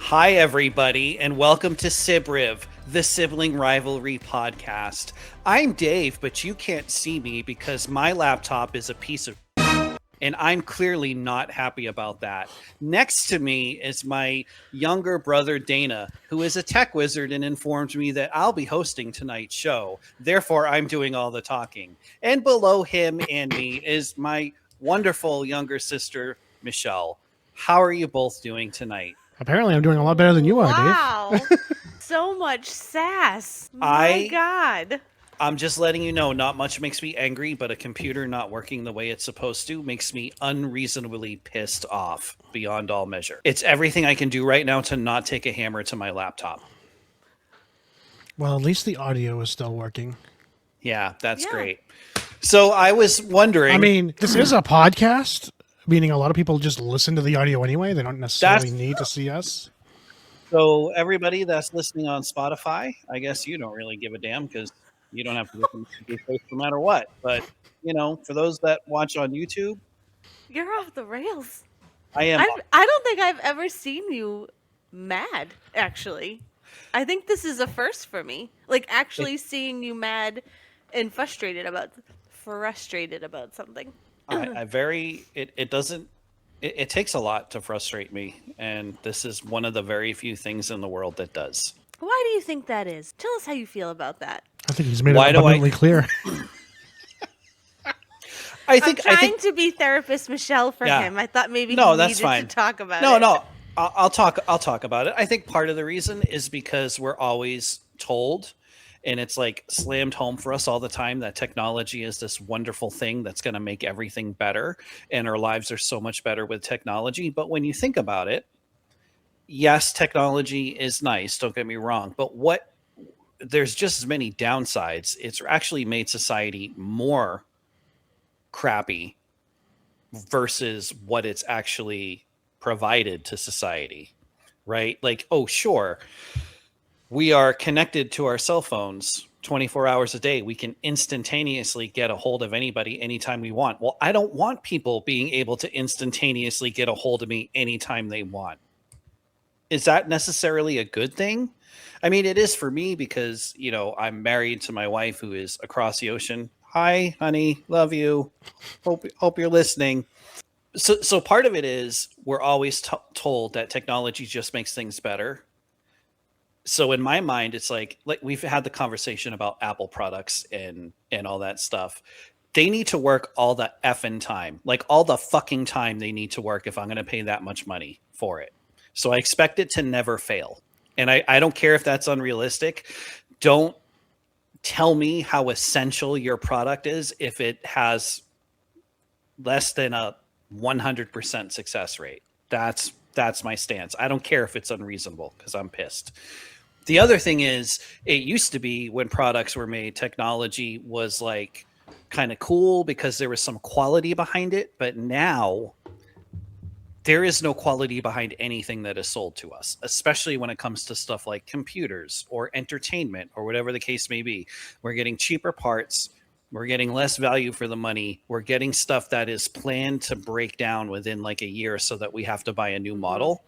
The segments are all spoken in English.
Hi, everybody, and welcome to Sibriv, the Sibling Rivalry podcast. I'm Dave, but you can't see me because my laptop is a piece of and I'm clearly not happy about that. Next to me is my younger brother, Dana, who is a tech wizard and informed me that I'll be hosting tonight's show. Therefore, I'm doing all the talking. And below him and me is my wonderful younger sister, Michelle. How are you both doing tonight? Apparently, I'm doing a lot better than you are, Dave. Wow. So much sass. My I God. I'm just letting you know, not much makes me angry, but a computer not working the way it's supposed to makes me unreasonably pissed off beyond all measure. It's everything I can do right now to not take a hammer to my laptop. Well, at least the audio is still working. Yeah, that's Yeah. great. So I was wondering. I mean, this is a podcast, meaning a lot of people just listen to the audio anyway. They don't necessarily need to see us. So everybody that's listening on Spotify, I guess you don't really give a damn because you don't have to listen to your face no matter what. But for those that watch on YouTube, You're off the rails. I am. I don't think I've ever seen you mad, actually. I think this is a first for me. Like, actually seeing you mad and frustrated about something. It doesn't. It takes a lot to frustrate me, and this is one of the very few things in the world that does. Why do you think that is? Tell us how you feel about that. I think he's made Why it do I- abundantly clear. I think. I'm trying to be therapist Michelle for Yeah. him. I thought maybe No, he that's needed fine. to talk about No, it. no. I'll talk. I'll talk about it. I think part of the reason is because we're always told, and it's like slammed home for us all the time, that technology is this wonderful thing that's going to make everything better, and our lives are so much better with technology. But when you think about it, yes, technology is nice. Don't get me wrong, but there's just as many downsides. It's actually made society more crappy versus what it's actually provided to society, right? Like, oh, sure, we are connected to our cell phones 24 hours a day. We can instantaneously get a hold of anybody anytime we want. Well, I don't want people being able to instantaneously get a hold of me anytime they want. Is that necessarily a good thing? I mean, it is for me because, I'm married to my wife who is across the ocean. Hi, honey, love you. Hope you're listening. So part of it is we're always told that technology just makes things better. So in my mind, it's like we've had the conversation about Apple products and all that stuff. They need to work all the effing time, like all the fucking time they need to work if I'm going to pay that much money for it. So I expect it to never fail. And I don't care if that's unrealistic. Don't tell me how essential your product is if it has less than a 100% success rate. That's my stance. I don't care if it's unreasonable because I'm pissed. The other thing is, it used to be when products were made, technology was like kind of cool because there was some quality behind it. But now there is no quality behind anything that is sold to us, especially when it comes to stuff like computers or entertainment or whatever the case may be. We're getting cheaper parts. We're getting less value for the money. We're getting stuff that is planned to break down within like a year so that we have to buy a new model.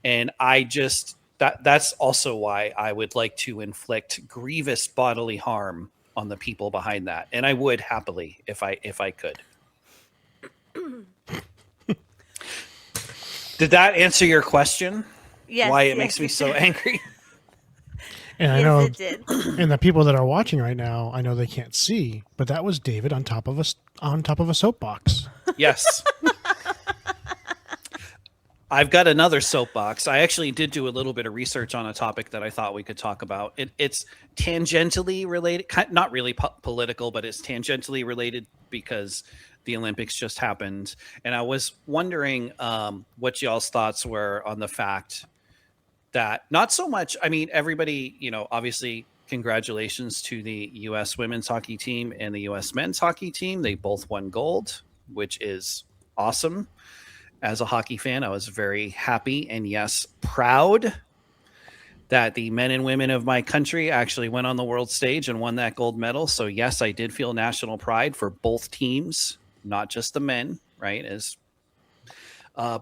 And that's also why I would like to inflict grievous bodily harm on the people behind that. And I would happily if I could. Did that answer your question? Yes, Why it yes, makes me so angry? And I Yes, know, it did. and the people that are watching right now, I know they can't see, but that was David on top of a soapbox. Yes. I've got another soapbox. I actually did do a little bit of research on a topic that I thought we could talk about. It's tangentially related, not really political, but it's tangentially related because the Olympics just happened. And I was wondering what y'all's thoughts were on the fact that not so much, I mean, everybody, obviously congratulations to the U.S. women's hockey team and the U.S. men's hockey team. They both won gold, which is awesome. As a hockey fan, I was very happy and, yes, proud that the men and women of my country actually went on the world stage and won that gold medal. So, yes, I did feel national pride for both teams, not just the men, right?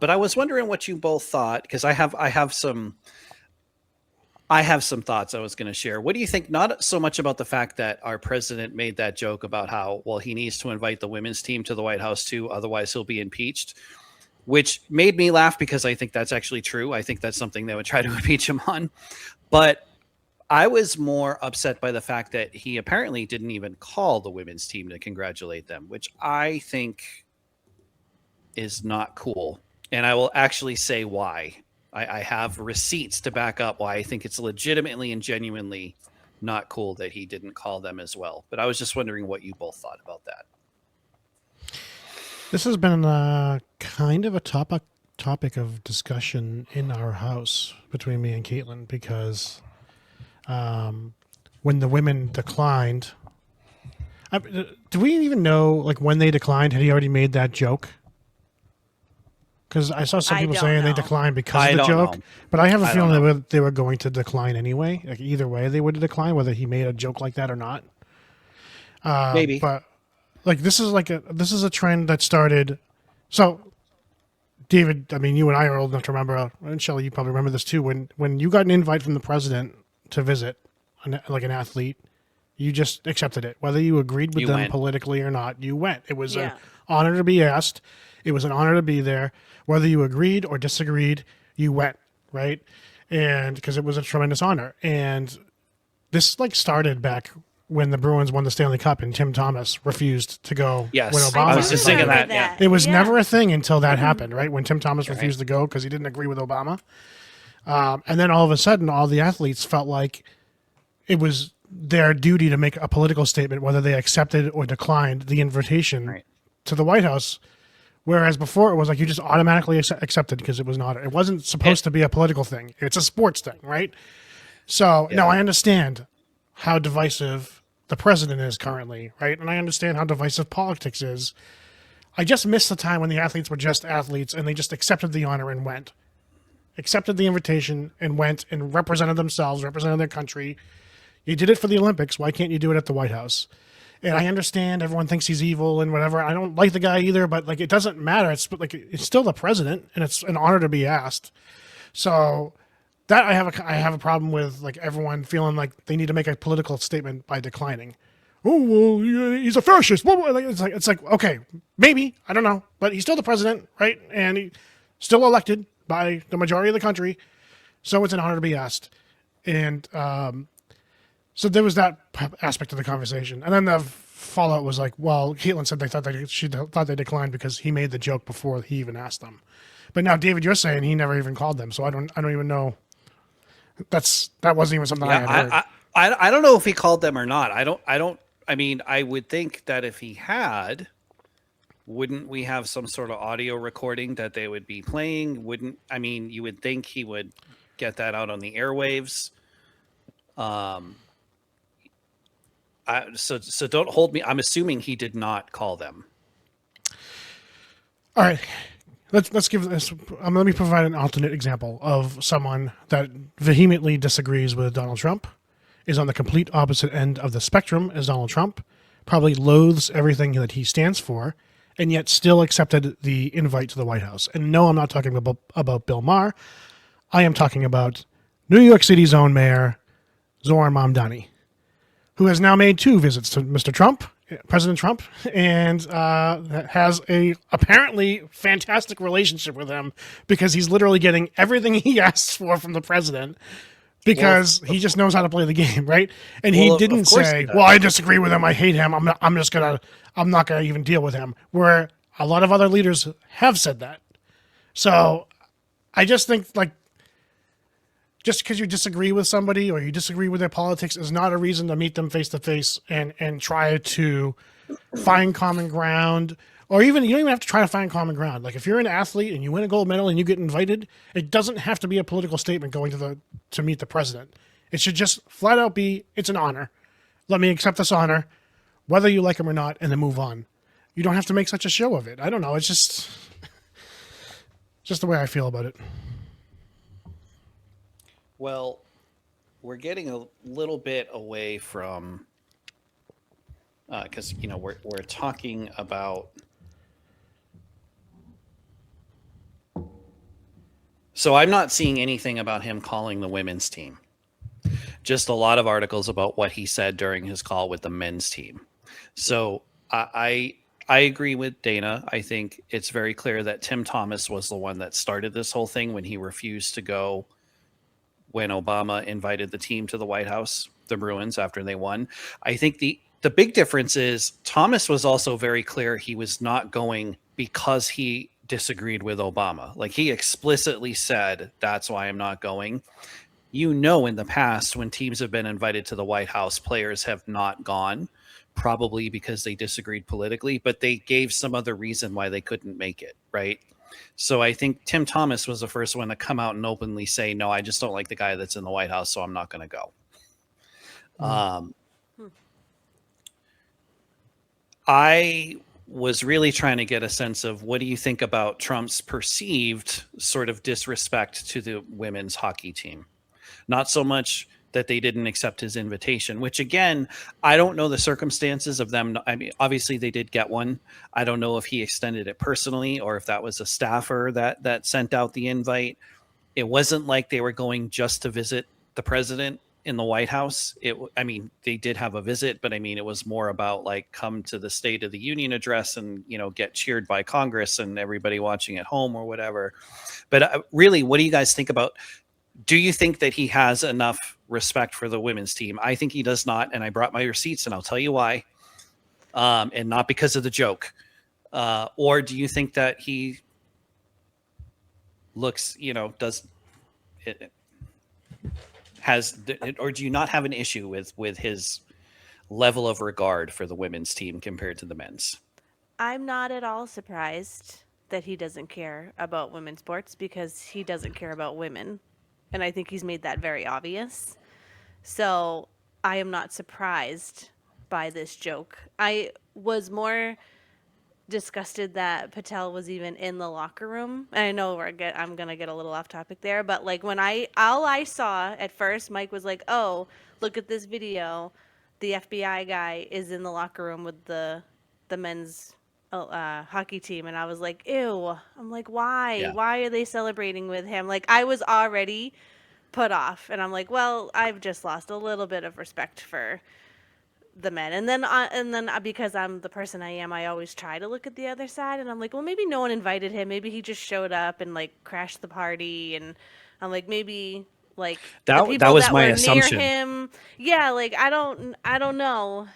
But I was wondering what you both thought, because I have some thoughts I was going to share. What do you think? Not so much about the fact that our president made that joke about how, well, he needs to invite the women's team to the White House too, otherwise he'll be impeached, which made me laugh because I think that's actually true. I think that's something they would try to impeach him on. But I was more upset by the fact that he apparently didn't even call the women's team to congratulate them, which I think is not cool. And I will actually say why. I have receipts to back up why I think it's legitimately and genuinely not cool that he didn't call them as well. But I was just wondering what you both thought about that. This has been kind of a topic of discussion in our house between me and Caitlin, because when the women declined, do we even know like when they declined? Had he already made that joke? Because I saw some people saying they declined because of the joke, but I have a feeling they were going to decline anyway. Like either way, they would have declined, whether he made a joke like that or not. Maybe, but like this is a trend that started. So, David, I mean, you and I are old enough to remember, and Shelley, you probably remember this too. When you got an invite from the president to visit, like an athlete, you just accepted it, whether you agreed with them politically or not. You went. It was an honor to be asked. It was an honor to be there. Whether you agreed or disagreed, you went, right? And because it was a tremendous honor. And this like started back when the Bruins won the Stanley Cup and Tim Thomas refused to go when Obama. I was just thinking that. Yeah. It was never a thing until that happened, right? When Tim Thomas refused to go because he didn't agree with Obama. And then all of a sudden, all the athletes felt like it was their duty to make a political statement, whether they accepted or declined the invitation to the White House. Whereas before it was like you just automatically accepted because it was not. It wasn't supposed to be a political thing. It's a sports thing, right? So now I understand how divisive the president is currently, right? And I understand how divisive politics is. I just miss the time when the athletes were just athletes and they just accepted the honor and went. Accepted the invitation and went and represented themselves, represented their country. You did it for the Olympics. Why can't you do it at the White House? And I understand everyone thinks he's evil and whatever. I don't like the guy either, but like it doesn't matter. It's still the president, and it's an honor to be asked. So that I have a problem with, like everyone feeling like they need to make a political statement by declining. Oh well, he's a fascist. It's like okay, maybe, I don't know, but he's still the president, right? And he's still elected by the majority of the country. So it's an honor to be asked, and so there was that aspect of the conversation. And then the fallout was like, well, Caitlin said she thought they declined because he made the joke before he even asked them. But now, David, you're saying he never even called them. So I don't even know. That wasn't even something I had heard. I don't know if he called them or not. I mean, I would think that if he had, wouldn't we have some sort of audio recording that they would be playing? You would think he would get that out on the airwaves. So don't hold me. I'm assuming he did not call them. All right, let's give this. Let me provide an alternate example of someone that vehemently disagrees with Donald Trump, is on the complete opposite end of the spectrum as Donald Trump, probably loathes everything that he stands for, and yet still accepted the invite to the White House. And no, I'm not talking about Bill Maher. I am talking about New York City's own mayor, Zoran Mamdani, who has now made 2 visits to Mr. Trump, President Trump, and has a apparently fantastic relationship with him because he's literally getting everything he asks for from the president because he just knows how to play the game, right? And he didn't say, well, I disagree with him, I hate him, I'm not gonna even deal with him, where a lot of other leaders have said that. So I just think, like, just because you disagree with somebody or you disagree with their politics is not a reason to meet them face to face and try to find common ground. Or even, you don't even have to try to find common ground. Like if you're an athlete and you win a gold medal and you get invited, it doesn't have to be a political statement going to meet the president. It should just flat out be, it's an honor. Let me accept this honor, whether you like him or not, and then move on. You don't have to make such a show of it. I don't know. It's just the way I feel about it. Well, we're getting a little bit away from, because we're talking about So I'm not seeing anything about him calling the women's team. Just a lot of articles about what he said during his call with the men's team. So I agree with Dana. I think it's very clear that Tim Thomas was the one that started this whole thing when he refused to go when Obama invited the team to the White House, the Bruins, after they won. I think the big difference is Thomas was also very clear he was not going because he disagreed with Obama. Like he explicitly said, that's why I'm not going. You know, in the past, when teams have been invited to the White House, players have not gone, probably because they disagreed politically, but they gave some other reason why they couldn't make it, right? So I think Tim Thomas was the first one to come out and openly say, no, I just don't like the guy that's in the White House, so I'm not going to go. I was really trying to get a sense of what do you think about Trump's perceived sort of disrespect to the women's hockey team? Not so much that they didn't accept his invitation, which again, I don't know the circumstances of them. I mean, obviously they did get one. I don't know if he extended it personally or if that was a staffer that sent out the invite. It wasn't like they were going just to visit the president in the White House. I mean, they did have a visit, but I mean, it was more about like come to the State of the Union address and, you know, get cheered by Congress and everybody watching at home or whatever. But really, what do you guys think about? Do you think that he has enough respect for the women's team? I think he does not, and I brought my receipts, and I'll tell you why. And not because of the joke. Or do you think that he looks, you know, does it has, or do you not have an issue with his level of regard for the women's team compared to the men's? I'm not at all surprised that he doesn't care about women's sports because he doesn't care about women. And I think he's made that very obvious. So I am not surprised by this joke. I was more disgusted that Patel was even in the locker room. And I know I'm gonna get a little off topic there, but like when all I saw at first, Mike was like, "Oh, look at this video. The FBI guy is in the locker room with the men's hockey team," and I was like, "Ew!" I'm like, "Why? Yeah. Why are they celebrating with him?" Like I was already put off, and I'm like, "Well, I've just lost a little bit of respect for the men." And then because I'm the person I am, I always try to look at the other side, and I'm like, "Well, maybe no one invited him. Maybe he just showed up and like crashed the party." And I'm like, maybe like the That people was that my were assumption. near him, yeah, like I don't know.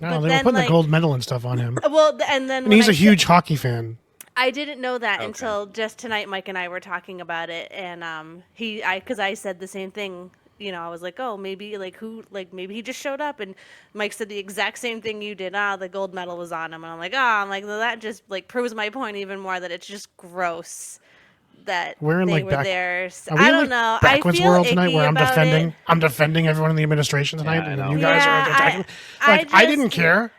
No, But they were then, putting like, the gold medal and stuff on him. well, and then And when he's I a huge hockey fan. I didn't know that Okay. until just tonight. Mike and I were talking about it, and because I said the same thing. You know, I was like, oh, maybe maybe he just showed up, and Mike said the exact same thing you did. The gold medal was on him, and I'm like, well, that just like proves my point even more that it's just gross that We're in they like were back. there. Are we I in don't like know. backwards I feel world tonight icky where about it. I'm defending everyone in the administration tonight, Yeah, I and then know. you guys are Yeah, attacking. I Like I didn't just- care.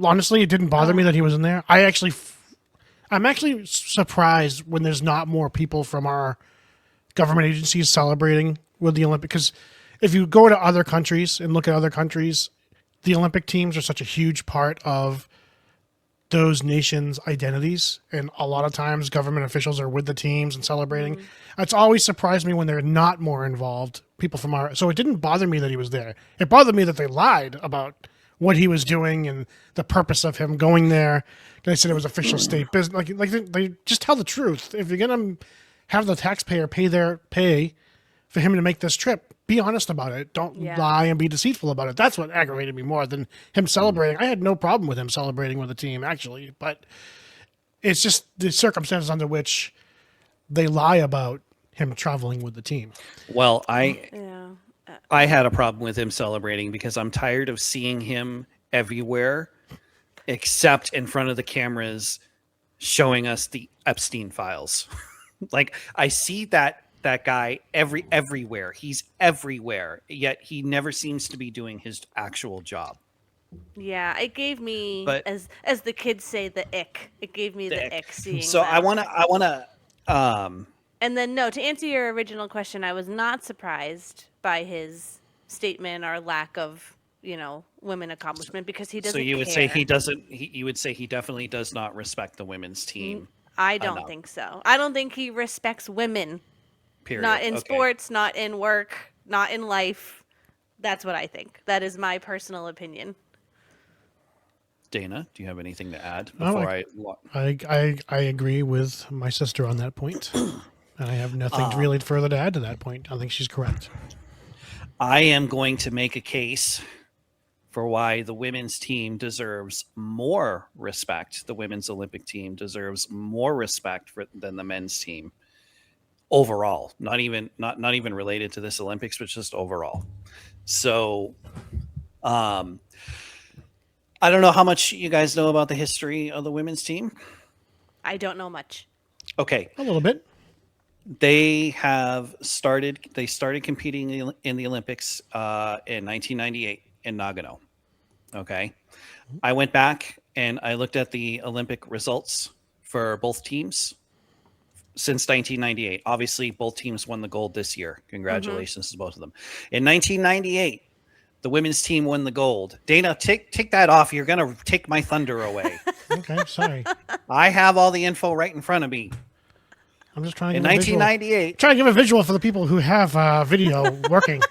Honestly, it didn't bother me that he was in there. I'm actually surprised when there's not more people from our government agencies celebrating with the Olympic. Because if you go to other countries and look at other countries, the Olympic teams are such a huge part of those nations' identities, and a lot of times government officials are with the teams and celebrating. It's always surprised me when they're not more involved. People from our so it didn't bother me that he was there. It bothered me that they lied about what he was doing and the purpose of him going there. They said it was official state business. Like they just tell the truth. If you're gonna have the taxpayer pay for him to make this trip, be honest about it. Don't Yeah. lie and be deceitful about it. That's what aggravated me more than him celebrating. I had no problem with him celebrating with the team, actually, but it's just the circumstances under which they lie about him traveling with the team. Well, Yeah. I had a problem with him celebrating because I'm tired of seeing him everywhere except in front of the cameras showing us the Epstein files. Like I see that guy everywhere. He's everywhere, yet he never seems to be doing his actual job. Yeah, it gave me, But- as the kids say, the ick. It gave me the ick seeing So that. I want to And then, no, to answer your original question, I was not surprised by his statement or lack of, women accomplishment because he doesn't so you would care. say he doesn't you would say he definitely does not respect the women's team. I don't enough. think so. I don't think he respects women Period. Not in Okay. sports, not in work, not in life. That's what I think. That is my personal opinion. Dana, do you have anything to add Oh, before I agree with my sister on that point, and I have nothing really further to add to that point. I think she's correct. I am going to make a case for why the women's team deserves more respect. The women's Olympic team deserves more respect than the men's team overall. Not even related to this Olympics, but just overall. So, I don't know how much you guys know about the history of the women's team. I don't know much. Okay, A little bit. they started competing in the Olympics in 1998 in Nagano. Okay, I went back and I looked at the Olympic results for both teams since 1998. Obviously, both teams won the gold this year. Congratulations to both of them. In 1998, the women's team won the gold. Dana, take that off. You're gonna take my thunder away. Okay, sorry. I have all the info right in front of me. I'm just trying to In give a visual. 1998, Trying to give a visual for the people who have video working.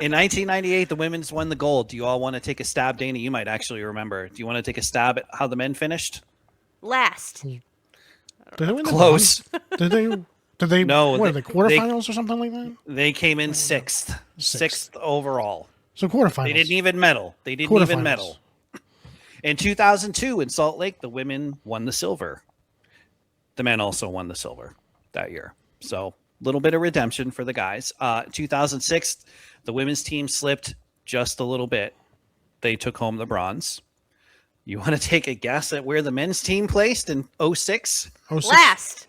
in 1998, the women's won the gold. Do you all want to take a stab, Dana? You might actually remember. Do you want to take a stab at how the men finished? Last. Did they win the Close. bronze? Did they? No, What, they- the quarterfinals or something like that? They came in sixth overall. So quarterfinals. They didn't even medal. Quarterfinals. In 2002 in Salt Lake, the women won the silver. The men also won the silver that year. So a little bit of redemption for the guys. 2006, the women's team slipped just a little bit. They took home the bronze. You want to take a guess at where the men's team placed in 06? Last.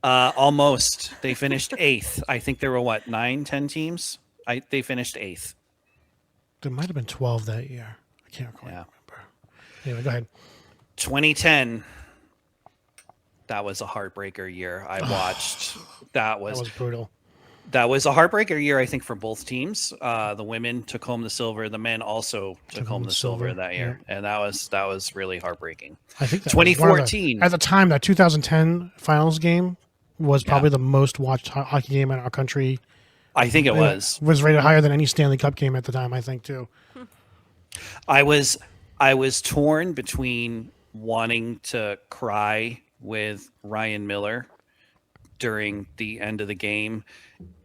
Almost. They finished eighth. I think there were 10 teams? They finished eighth. There might have been 12 that year. I can't quite remember. Anyway, go ahead. 2010. That was a heartbreaker year. I watched. That was brutal. That was a heartbreaker year, I think, for both teams. The women took home the silver. The men also took home the silver that year, and that was really heartbreaking. I think that 2014 at the time, that 2010 finals game was probably the most watched hockey game in our country. I think it was rated higher than any Stanley Cup game at the time. I think too. I was torn between wanting to cry with Ryan Miller during the end of the game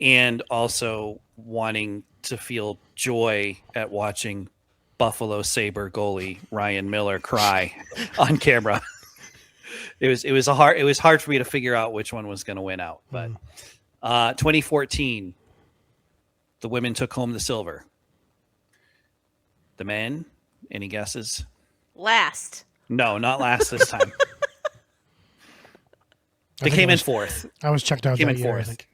and also wanting to feel joy at watching Buffalo Sabre goalie Ryan Miller cry on camera. It was hard for me to figure out which one was going to win out. But 2014, the women took home the silver. The men, any guesses? Last. No, not last this time. They came in fourth. I was checked out Came that in year, fourth. I think.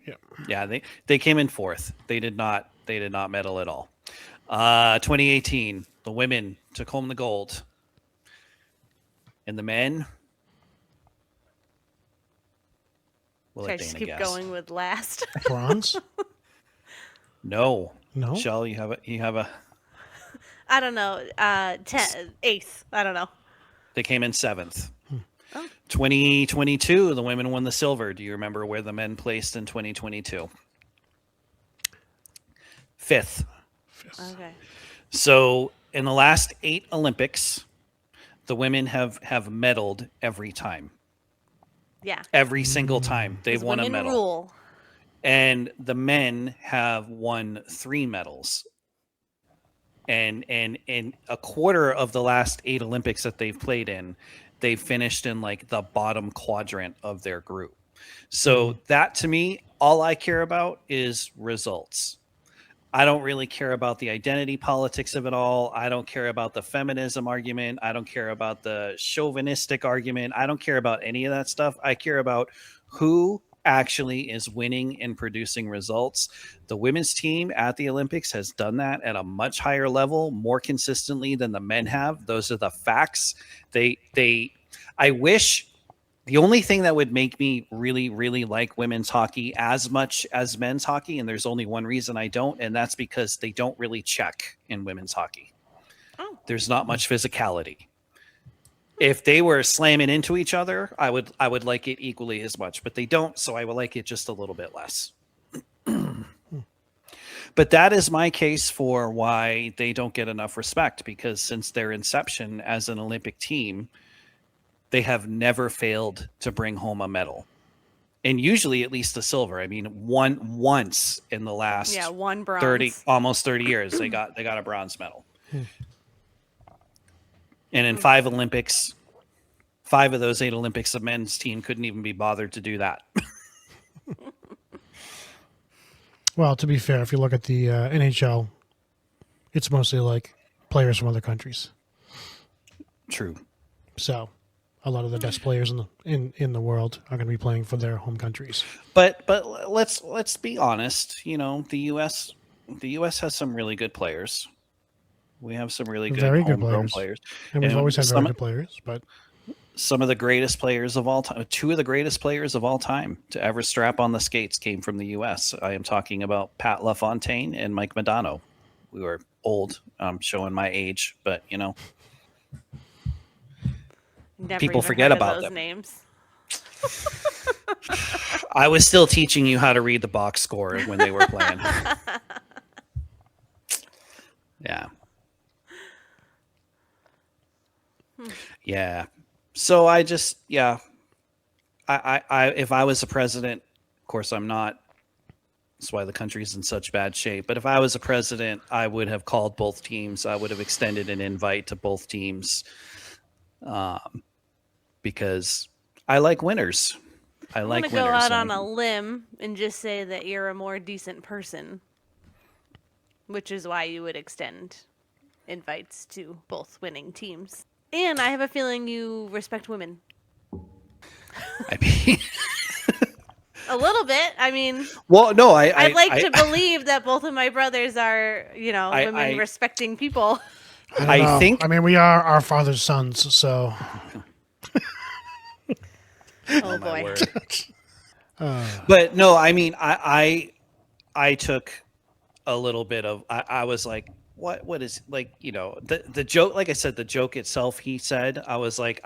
Yeah, they came in fourth. They did not medal at all. 2018, the women took home the gold, and the men. We'll Should I let just Dana keep guess. going with last? Bronze? No. No. Shell, you have a. I don't know. Eighth. I don't know. They came in seventh. Oh. 2022, the women won the silver. Do you remember where the men placed in 2022? Fifth. Okay. So in the last 8 Olympics, the women have medaled every time. Yeah. Every single time they've 'Cause won a women medal. rule. And the men have won 3 medals. And a quarter of the last 8 Olympics that they've played in, they finished in like the bottom quadrant of their group. So that, to me, all I care about is results. I don't really care about the identity politics of it all. I don't care about the feminism argument. I don't care about the chauvinistic argument. I don't care about any of that stuff. I care about who actually is winning and producing results. The women's team at the Olympics has done that at a much higher level, more consistently than the men have. Those are the facts. I wish the only thing that would make me really, really like women's hockey as much as men's hockey, and there's only one reason I don't, and that's because they don't really check in women's hockey. Oh. There's not much physicality. If they were slamming into each other, I would like it equally as much, but they don't, so I would like it just a little bit less. But that is my case for why they don't get enough respect, because since their inception as an Olympic team, they have never failed to bring home a medal. And usually at least a silver. I mean, once in the last one bronze. 30 years they got a bronze medal. And in 5 Olympics, 5 of those 8 Olympics, the men's team couldn't even be bothered to do that. Well, to be fair, if you look at the NHL, it's mostly like players from other countries. True. So, a lot of the best players in the world are going to be playing for their home countries. But let's be honest. You know, the U.S. has some really good players. We have some really good very good homegrown players. players, And we've always had very good players, but some of the greatest players of all time, 2 of the greatest players of all time to ever strap on the skates came from the U.S. I am talking about Pat LaFontaine and Mike Modano. We were old. I'm showing my age, but you know, people forget about those them. Names. I was still teaching you how to read the box score when they were playing. Yeah. Yeah. So I just, I if I was a president, of course I'm not. That's why the country's in such bad shape. But if I was a president, I would have called both teams. I would have extended an invite to both teams, because I like winners. I like winners. I'm gonna go out on a limb and just say that you're a more decent person, which is why you would extend invites to both winning teams. And I have a feeling you respect women. I mean, a little bit. I mean, well, no, I'd like to believe that both of my brothers are, women respecting people. I think. I mean, we are our father's sons, so. Oh boy. Word. But no, I mean, I took a little bit of. I was like, what is, like, the joke, like I said, the joke itself, he said, I was like,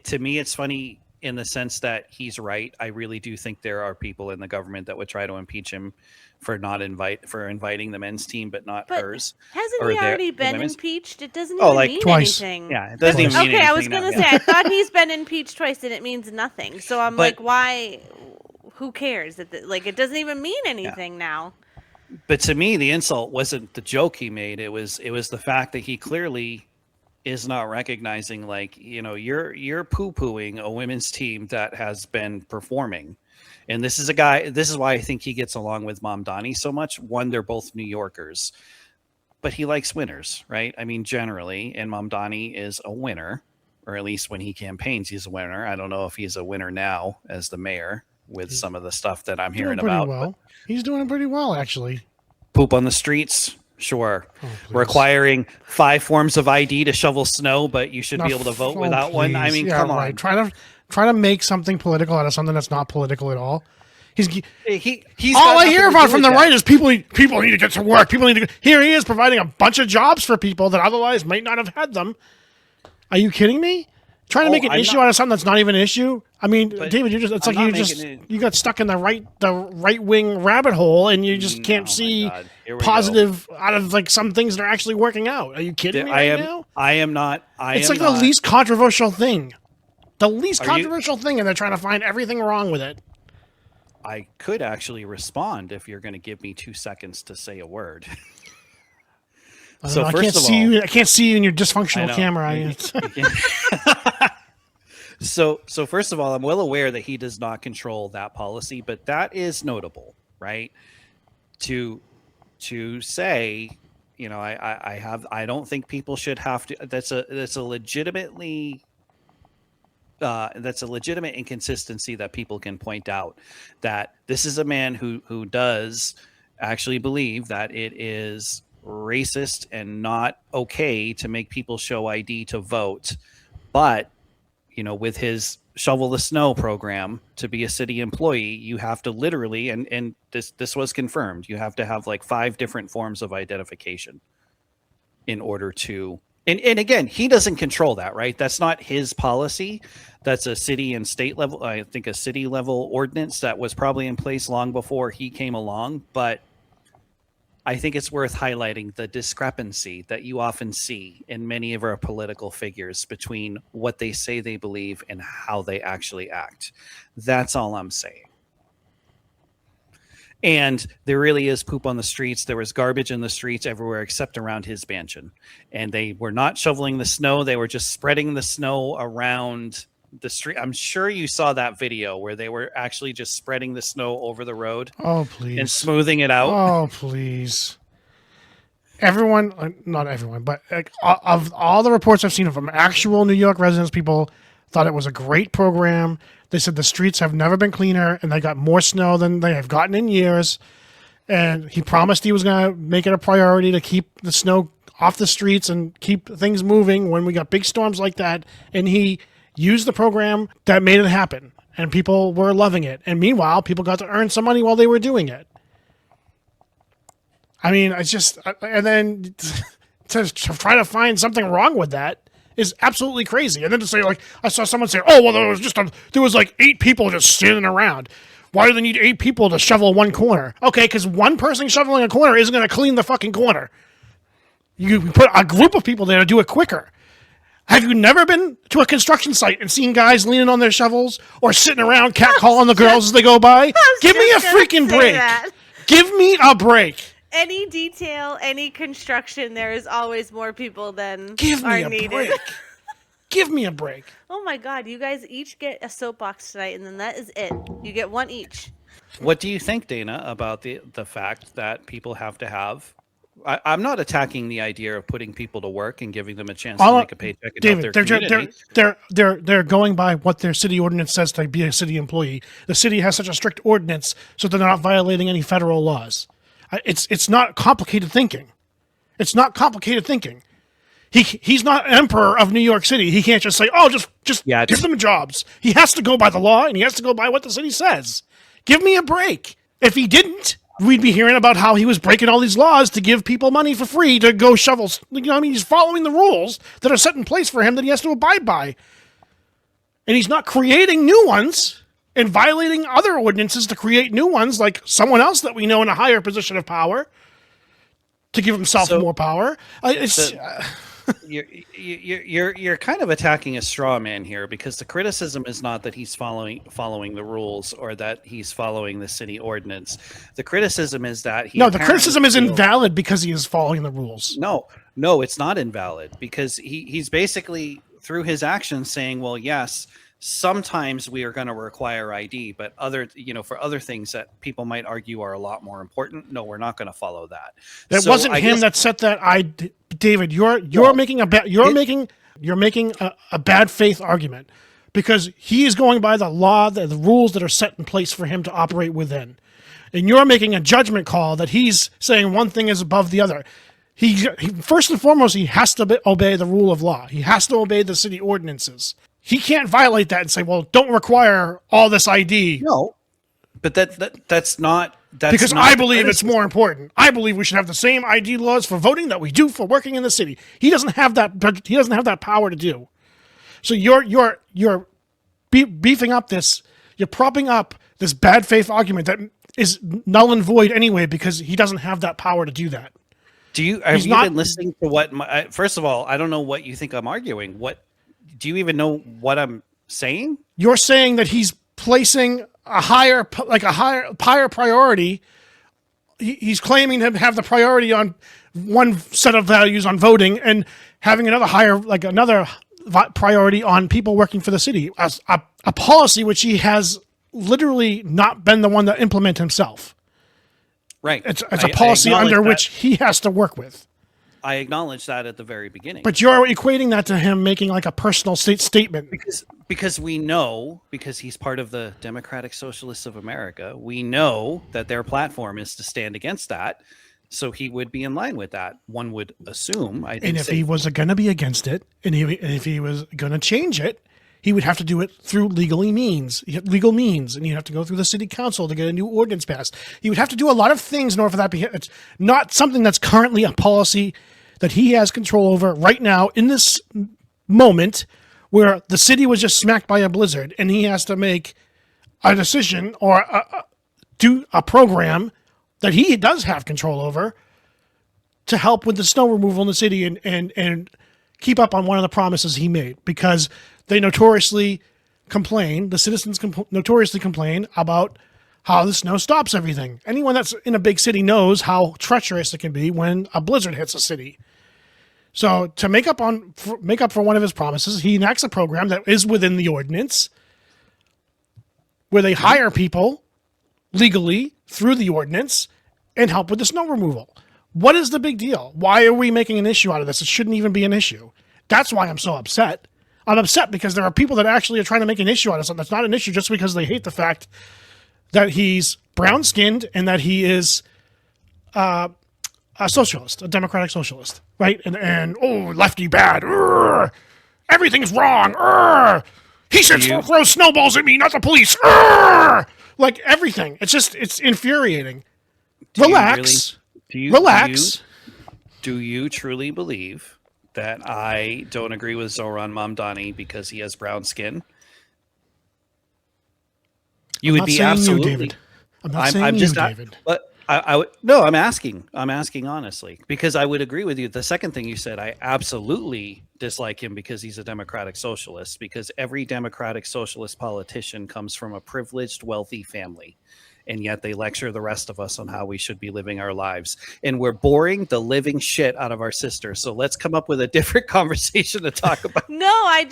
to me it's funny in the sense that he's right. I really do think there are people in the government that would try to impeach him for inviting the men's team, but not hers. Hasn't he already been impeached? It doesn't Oh, even like mean twice. anything. Yeah, it doesn't even mean anything. Okay, I was gonna say, I thought he's been impeached twice and it means nothing. So I'm like, why? Who cares? Like, it doesn't even mean anything now. But to me, the insult wasn't the joke he made. It was the fact that he clearly is not recognizing, like, you're poo-pooing a women's team that has been performing. And this is why I think he gets along with Mamdani so much. One, they're both New Yorkers, but he likes winners, right? I mean, generally, and Mamdani is a winner, or at least when he campaigns, he's a winner. I don't know if he's a winner now as the mayor with some of the stuff that I'm hearing about. Well. He's doing pretty well, actually. Poop on the streets, sure. Oh, requiring 5 forms of ID to shovel snow, but you should be able to vote without one. I mean, come on. Try to make something political out of something that's not political at all. He's all I hear about from the right is people need to get to work. Here he is providing a bunch of jobs for people that otherwise might not have had them. Are you kidding me? Trying to make an issue out of something that's not even an issue. I mean, David, you got stuck in the right wing rabbit hole, and you just can't see positive out of, like, some things that are actually working out. Are you kidding me now? I am not. It's like the least controversial thing. The least controversial thing, and they're trying to find everything wrong with it. I could actually respond if you're going to give me 2 seconds to say a word. I can't see you in your dysfunctional camera. So first of all, I'm well aware that he does not control that policy, but that is notable, right? To say, I don't think people should have to. That's a legitimate inconsistency that people can point out, that this is a man who does actually believe that it is racist and not okay to make people show ID to vote, but with his shovel the snow program, to be a city employee, you have to literally, and this was confirmed, you have to have like 5 different forms of identification in order to And again, he doesn't control that, right? That's not his policy. That's a city and state level, I think a city level ordinance that was probably in place long before he came along. But I think it's worth highlighting the discrepancy that you often see in many of our political figures between what they say they believe and how they actually act. That's all I'm saying. And there really is poop on the streets. There was garbage in the streets everywhere except around his mansion. And they were not shoveling the snow. They were just spreading the snow around the street. I'm sure you saw that video where they were actually just spreading the snow over the road. Oh, please. And smoothing it out. Oh, please. Everyone, not everyone, but of all the reports I've seen from actual New York residents, people thought it was a great program. They said the streets have never been cleaner, and they got more snow than they have gotten in years. And he promised he was going to make it a priority to keep the snow off the streets and keep things moving when we got big storms like that. And he used the program that made it happen, and people were loving it. And meanwhile, people got to earn some money while they were doing it. I mean, it's just, and then to try to find something wrong with that is absolutely crazy. And then to say, like, I saw someone say, oh, well, there was like 8 people just standing around. Why do they need 8 people to shovel one corner? Okay, because one person shoveling a corner isn't going to clean the fucking corner. You put a group of people there to do it quicker. Have you never been to a construction site and seen guys leaning on their shovels or sitting around catcalling the girls as they go by? Give me a freaking break. Give me a break. Any detail, any construction, there is always more people than Give me are a needed. break. Give me a break. Oh my god, you guys each get a soapbox tonight, and then that is it. You get one each. What do you think, Dana, about the fact that people have to have? I'm not attacking the idea of putting people to work and giving them a chance to make a paycheck and help their community. They're going by what their city ordinance says to be a city employee. The city has such a strict ordinance, so they're not violating any federal laws. It's not complicated thinking. It's not complicated thinking. He's not emperor of New York City. He can't just say, oh, just give them jobs. He has to go by the law, and he has to go by what the city says. Give me a break. If he didn't, we'd be hearing about how he was breaking all these laws to give people money for free to go shovel. You know, I mean, he's following the rules that are set in place for him that he has to abide by. And he's not creating new ones and violating other ordinances to create new ones, like someone else that we know in a higher position of power to give himself more power. You're kind of attacking a straw man here, because the criticism is not that he's following the rules or that he's following the city ordinance. The criticism is that the criticism is invalid because he is following the rules. No, it's not invalid, because he's basically through his actions saying, well, yes, sometimes we are going to require ID, but for other things that people might argue are a lot more important, no, we're not going to follow that. That wasn't him that set that. David, you're making a bad faith argument, because he is going by the law, the rules that are set in place for him to operate within, and you're making a judgment call that he's saying one thing is above the other. He first and foremost, he has to obey the rule of law. He has to obey the city ordinances. He can't violate that and say, well, don't require all this ID. No, but that's not because I believe it's more important. I believe we should have the same ID laws for voting that we do for working in the city. He doesn't have that. He doesn't have that power to do. So you're beefing up this. You're propping up this bad faith argument that is null and void anyway, because he doesn't have that power to do that. Have you been listening to what? First of all, I don't know what you think I'm arguing. What? Do you even know what I'm saying? You're saying that he's placing a higher priority. He's claiming to have the priority on one set of values on voting, and having another priority on people working for the city. As a policy which he has literally not been the one to implement himself. Right. It's a policy under which he has to work with. I acknowledge that at the very beginning. But you're equating that to him making like a personal statement. Because we know, because he's part of the Democratic Socialists of America, we know that their platform is to stand against that. So he would be in line with that, one would assume. And if he was going to be against it, and if he was going to change it, he would have to do it through legal means, and he'd have to go through the city council to get a new ordinance passed. He would have to do a lot of things in order for that to be. It's not something that's currently a policy that he has control over right now in this moment where the city was just smacked by a blizzard and he has to make a decision or do a program that he does have control over to help with the snow removal in the city and keep up on one of the promises he made, because they notoriously complain, the citizens notoriously complain about how the snow stops everything. Anyone that's in a big city knows how treacherous it can be when a blizzard hits a city. So to make up for one of his promises, he enacts a program that is within the ordinance where they hire people legally through the ordinance and help with the snow removal. What is the big deal? Why are we making an issue out of this? It shouldn't even be an issue. That's why I'm so upset. I'm upset because there are people that actually are trying to make an issue out of something that's not an issue just because they hate the fact that he's brown-skinned and that he is a socialist, a democratic socialist, right? And oh, lefty bad. Urgh, everything's wrong. Urgh, he should throw snowballs at me, not the police. Urgh, like everything. It's infuriating. Relax. Relax. Do you truly believe that I don't agree with Zoran Mamdani because he has brown skin? You would be absolutely. You, David. I'm not saying you, David. But I would no. I'm asking honestly because I would agree with you. The second thing you said, I absolutely dislike him because he's a democratic socialist. Because every democratic socialist politician comes from a privileged, wealthy family. And yet they lecture the rest of us on how we should be living our lives. And we're boring the living shit out of our sisters. So let's come up with a different conversation to talk about. No, I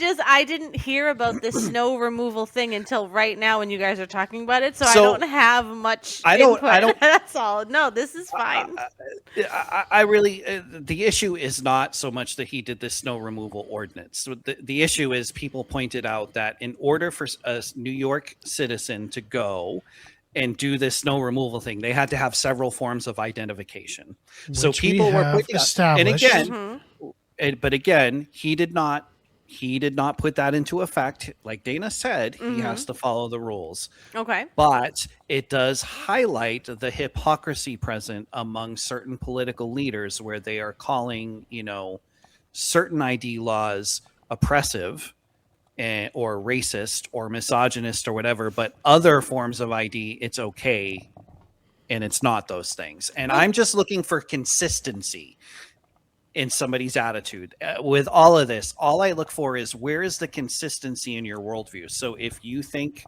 didn't hear about this snow removal thing until right now when you guys are talking about it. So I don't have much input. I don't. That's all. No, this is fine. I really, the issue is not so much that he did this snow removal ordinance. So the issue is people pointed out that in order for a New York citizen to go and do this snow removal thing, they had to have several forms of identification. So people were putting established. And again, but again, he did not put that into effect. Like Dana said, he has to follow the rules. Okay. But it does highlight the hypocrisy present among certain political leaders where they are calling, certain ID laws oppressive or racist or misogynist or whatever, but other forms of ID, it's okay. And it's not those things. And I'm just looking for consistency in somebody's attitude. With all of this, all I look for is where is the consistency in your worldview? So if you think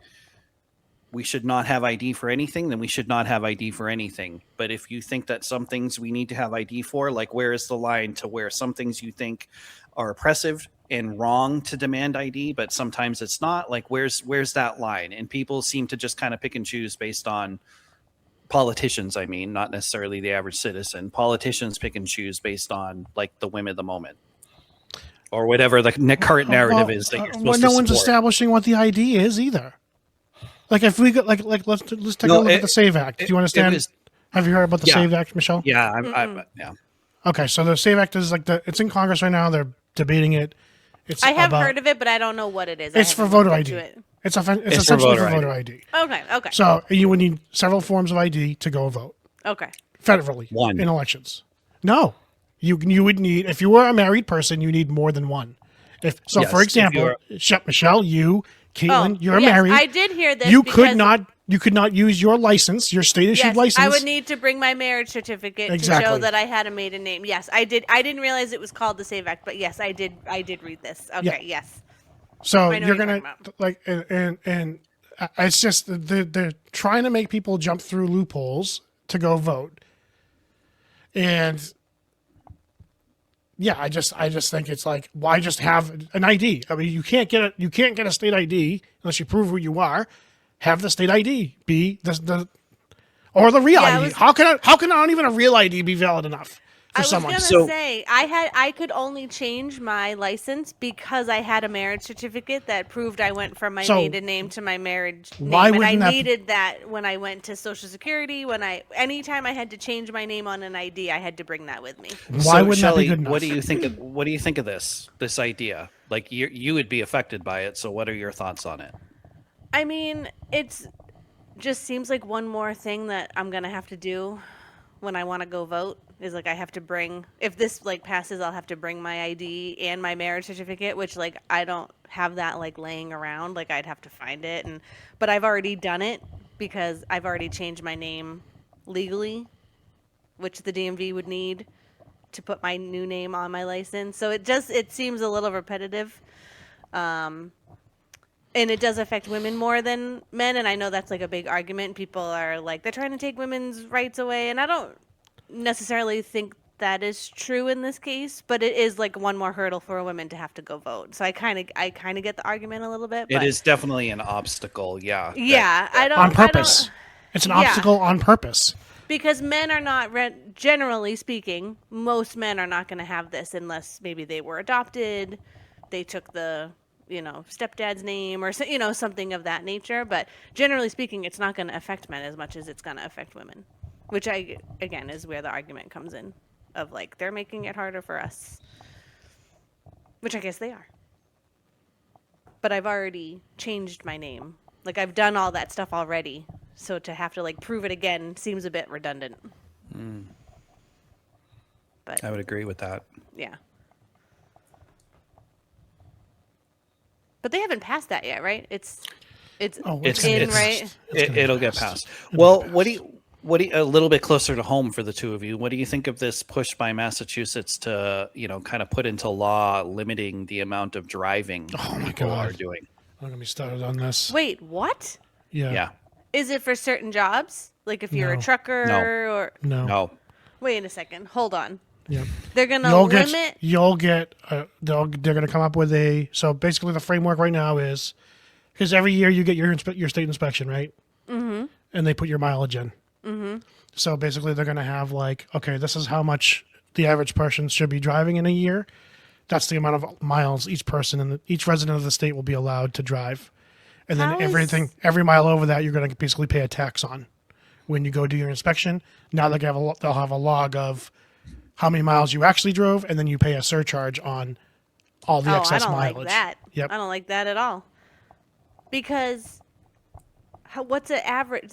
we should not have ID for anything, then we should not have ID for anything. But if you think that some things we need to have ID for, like where is the line to where some things you think are oppressive and wrong to demand ID, but sometimes it's not, like where's that line? And people seem to just kind of pick and choose based on politicians. I mean, not necessarily the average citizen. Politicians pick and choose based on like the whim of the moment or whatever the current narrative is that you're supposed to no one's establishing what the ID is either. Like if we got like let's take a look at the SAVE Act. Do you understand? Have you heard about the SAVE Act, Michelle? Yeah, yeah. Okay, so the SAVE Act is it's in Congress right now. They're debating it. I have heard of it, but I don't know what it is. It's for voter ID. It's essentially for voter ID. Okay. So you would need several forms of ID to go vote. Okay. Federally. One. In elections. No. You would need, if you were a married person, you need more than one. For example, Michelle, you, Caitlin, you're married. I did hear this. You could not use your license, your state issued license. I would need to bring my marriage certificate to show that I had a maiden name. Yes, I did. I didn't realize it was called the SAVE Act, but yes, I did read this. Okay, yes. So you're gonna and it's just they're trying to make people jump through loopholes to go vote, and I just think it's like, why just have an ID? I mean, you can't get a state ID unless you prove who you are. Have the state ID be the real ID. How can not even a real ID be valid enough for someone? I was gonna say I could only change my license because I had a marriage certificate that proved I went from my maiden name to my marriage name, and I needed that when I went to Social Security. Anytime I had to change my name on an ID, I had to bring that with me. Why wouldn't that be good enough? What do you think of this idea? Like you would be affected by it. So what are your thoughts on it? I mean, it's just seems like one more thing that I'm gonna have to do when I want to go vote is like I have to bring, if this like passes, I'll have to bring my ID and my marriage certificate, which like I don't have that like laying around. Like I'd have to find it, but I've already done it because I've already changed my name legally, which the DMV would need to put my new name on my license. So it seems a little repetitive. And it does affect women more than men, and I know that's like a big argument. People are like, they're trying to take women's rights away, and I don't necessarily think that is true in this case, but it is like one more hurdle for a woman to have to go vote. So I kind of get the argument a little bit. It But is definitely an obstacle. Yeah. yeah, I don't On purpose. It's an Yeah. obstacle on purpose. because men are not generally speaking, most men are not going to have this unless maybe they were adopted, they took the stepdad's name or something of that nature. But generally speaking, it's not going to affect men as much as it's going to affect women, which again is where the argument comes in of like they're making it harder for us, which I guess they are. But I've already changed my name. Like I've done all that stuff already. So to have to like prove it again seems a bit redundant. But I would agree with that. yeah. But they haven't passed that yet, right? It's Oh, It's in, it's- right? It'll get passed. Well, what do you a little bit closer to home for the two of you? What do you think of this push by Massachusetts to kind of put into law limiting the amount of driving Oh my people are God. doing? I'm gonna be started on this. Wait, what? Yeah. Is it for certain jobs? Like if you're a No. trucker No. or No. wait a second, hold on. Yeah. They're gonna limit. They're gonna come up with so basically the framework right now is because every year you get your state inspection, right? Mm-hmm. And they put your mileage in. Mm-hmm. So basically they're gonna have like, okay, this is how much the average person should be driving in a year. That's the amount of miles each person and each resident of the state will be allowed to drive. And then How is- every mile over that, you're going to basically pay a tax on when you go do your inspection. Now they'll have a log of how many miles you actually drove, and then you pay a surcharge on all the Oh, I excess don't mileage. like that. Yep. I don't like that at all. Because what's an average?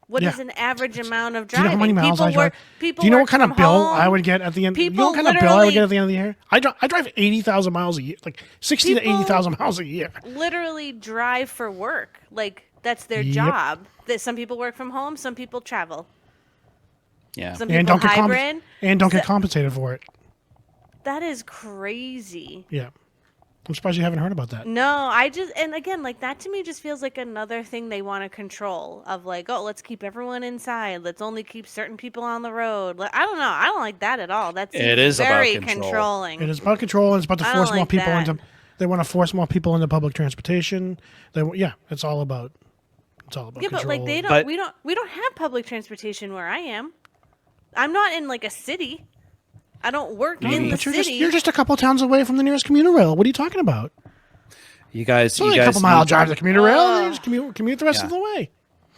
What is Yeah. an average amount of Do you know driving? how many miles I drive? People Do you know work what kind of from bill home. I would get at the end? You know People what kind of bill I would get literally- at the end of the year? I drive 80,000 miles a year, like 60 to People- 80,000 miles a year. Literally drive for work. Like that's their Yep. job. That some people work from home, some people travel, Yeah. some And people don't get hybrid. get compensated for it. That is crazy. Yeah. I'm surprised you haven't heard about that. No, and again, like that to me just feels like another thing they want to control of like, oh, let's keep everyone inside. Let's only keep certain people on the road. I don't know. I don't like that at all. That seems It is about very control. controlling. It is about control, and it's about to I force don't more like people that. into. They want to force more people into public transportation. It's all about. It's all about. Yeah, but like control. they don't. But- we don't have public transportation where I am. I'm not in like a city. I don't work in the But city. you're just a couple towns away from the nearest commuter rail. What are you talking about? You guys, It's only a couple mile drive to the commuter rail, and you just commute the rest Yeah. of the way.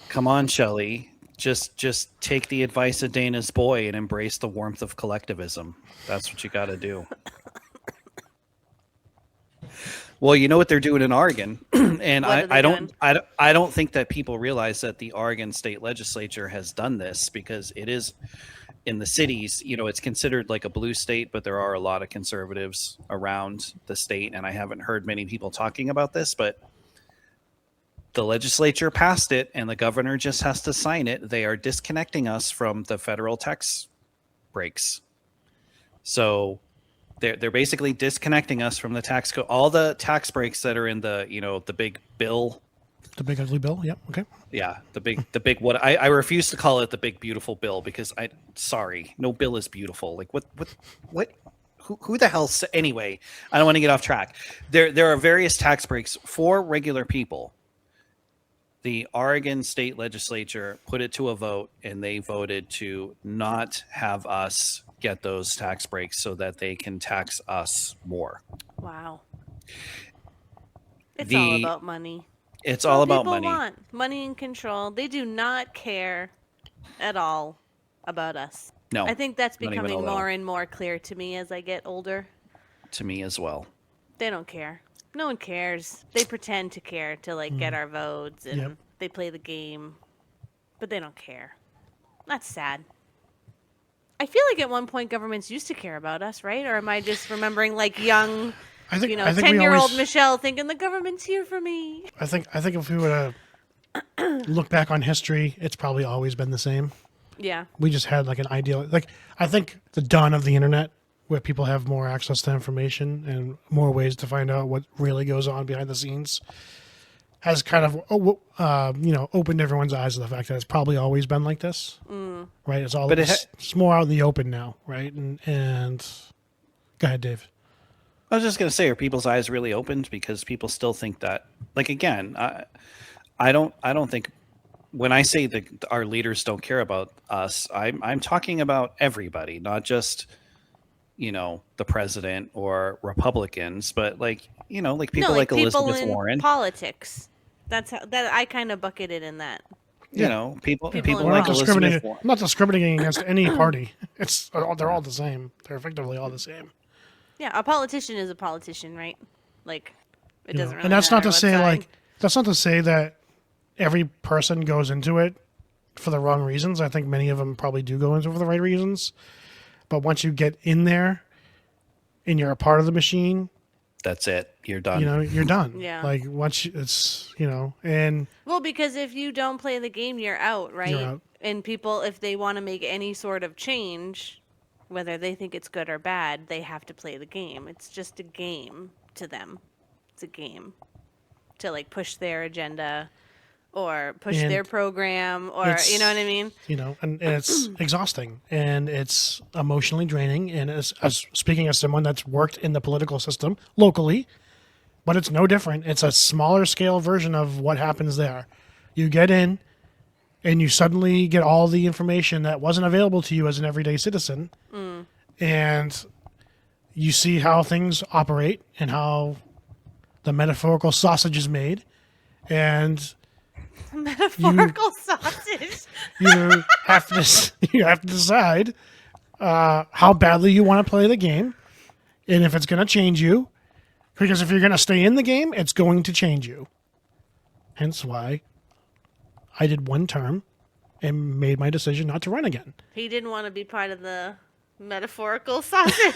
Come on, Shelley. Just take the advice of Dana's boy and embrace the warmth of collectivism. That's what you got to do. Well, you know what they're doing in Oregon, and What are they I doing? don't think that people realize that the Oregon state legislature has done this because it is in the cities. It's considered like a blue state, but there are a lot of conservatives around the state, and I haven't heard many people talking about this, but the legislature passed it and the governor just has to sign it. They are disconnecting us from the federal tax breaks. So they're basically disconnecting us from the tax all the tax breaks that are in the the big bill. The big ugly bill. Yep. Okay. Yeah, the big what I refuse to call it the big beautiful bill because no bill is beautiful. Like what who the hell anyway, I don't want to get off track. There are various tax breaks for regular people. The Oregon state legislature put it to a vote and they voted to not have us get those tax breaks so that they can tax us more. Wow. It's all about money. It's That's all about people money. Want. Money and control. They do not care at all about us. No, I think that's not even a becoming little. more and more clear to me as I get older. To me as well. They don't care. No one cares. They pretend to care to like get our votes and Yep. they play the game, but they don't care. That's sad. I feel like at one point governments used to care about us, right? Or am I just remembering like young, I think 10-year-old always, Michelle thinking the government's here for me? I think if we were to look back on history, it's probably always been the same. Yeah. We just had like an ideal, like I think the dawn of the internet, where people have more access to information and more ways to find out what really goes on behind the scenes, has kind of opened everyone's eyes to the fact that it's probably always been like this, right? It's all, it's more out in the open now, right? And go ahead, Dave. I was just going to say, are people's eyes really opened? Because people still think that, like, again, I don't think when I say that our leaders don't care about us, I'm talking about everybody, not just, the president or Republicans, but like people like people Elizabeth in Warren. politics. That's how that I kind of bucketed in that. People in like Elizabeth I'm not discriminating against any party. They're all the same. They're effectively all the same. Yeah, a politician is a politician, right? Like, it doesn't really and that's not matter to say what that's not to say that every person goes into it for the wrong reasons. I think many of them probably do go into it for the right reasons. But once you get in there and you're a part of the machine, that's it. You're done. You're done. Yeah. Like once it's, and Well, because if you don't play the game, you're out, right? You're out. And people, if they want to make any sort of change, whether they think it's good or bad, they have to play the game. It's just a game to them. It's a game to like push their agenda or push And their program, or you know what I mean? And it's exhausting and it's emotionally draining. And as speaking as someone that's worked in the political system locally, but it's no different. It's a smaller scale version of what happens there. You get in and you suddenly get all the information that wasn't available to you as an everyday citizen. And you see how things operate and how the metaphorical sausage is made. And Metaphorical sausage. you have to decide how badly you want to play the game, and if it's going to change you. Because if you're going to stay in the game, it's going to change you. Hence why I did one term and made my decision not to run again. He didn't want to be part of the metaphorical sausage.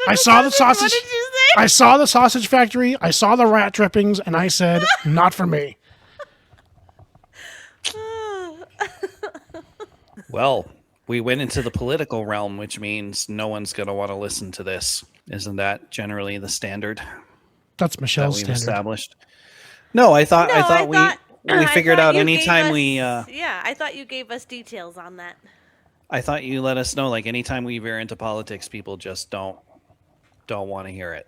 I saw the sausage. What did you say? I saw the sausage factory. I saw the rat drippings, and I said, "Not for me." Well, we went into the political realm, which means no one's going to want to listen to this. Isn't that generally the standard That's that Michelle's we've standard. established? No, I thought we figured out you anytime gave we. us- yeah, I thought you gave us details on that. I thought you let us know, like anytime we veer into politics, people just don't want to hear it.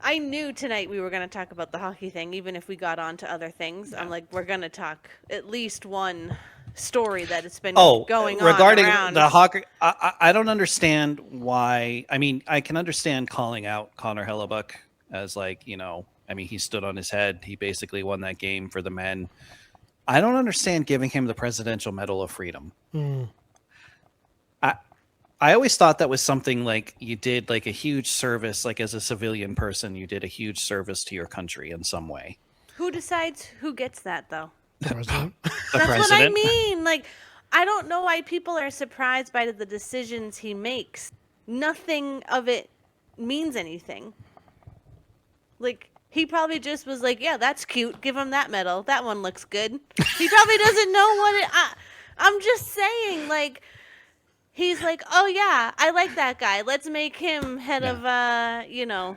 I knew tonight we were going to talk about the hockey thing, even if we got on to other things. I'm like, we're going to talk at least one story that it's been going on regarding around. the hockey. I don't understand why. I mean, I can understand calling out Connor Hellebuck as like, he stood on his head. He basically won that game for the men. I don't understand giving him the Presidential Medal of Freedom. I always thought that was something like you did like a huge service, like as a civilian person, you did a huge service to your country in some way. Who decides who gets that, though? The president. That's what I mean. Like, I don't know why people are surprised by the decisions he makes. Nothing of it means anything. Like, he probably just was like, yeah, that's cute. Give him that medal. That one looks good. He probably doesn't know what it... I'm just saying, like... He's like, oh, yeah, I like that guy. Let's make him head of, the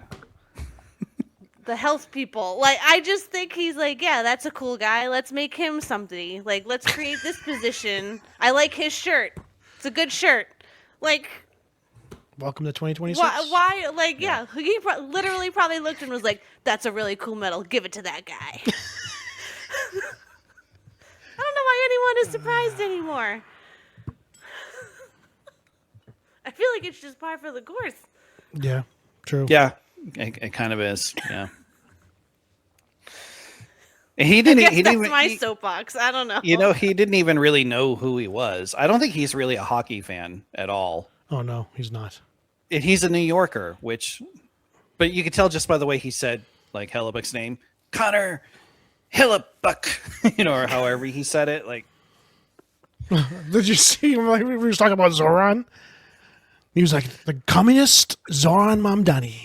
health people. Like, I just think he's like, yeah, that's a cool guy. Let's make him somebody. Like, let's create this position. I like his shirt. It's a good shirt. Like... Welcome to 2026. Why? Like, yeah. He literally probably looked and was like, that's a really cool medal. Give it to that guy. I don't know why anyone is surprised anymore. I feel like it's just par for the course. Yeah, true. Yeah, it kind of is. Yeah. He didn't. That's my soapbox. I don't know. He didn't even really know who he was. I don't think he's really a hockey fan at all. Oh no, he's not. And he's a New Yorker, but you could tell just by the way he said like Hellebuck's name, Connor Hellebuck, or however he said it. Like, Did you see him? Like we were talking about Zoran. He was like the communist Zoran Mamdani.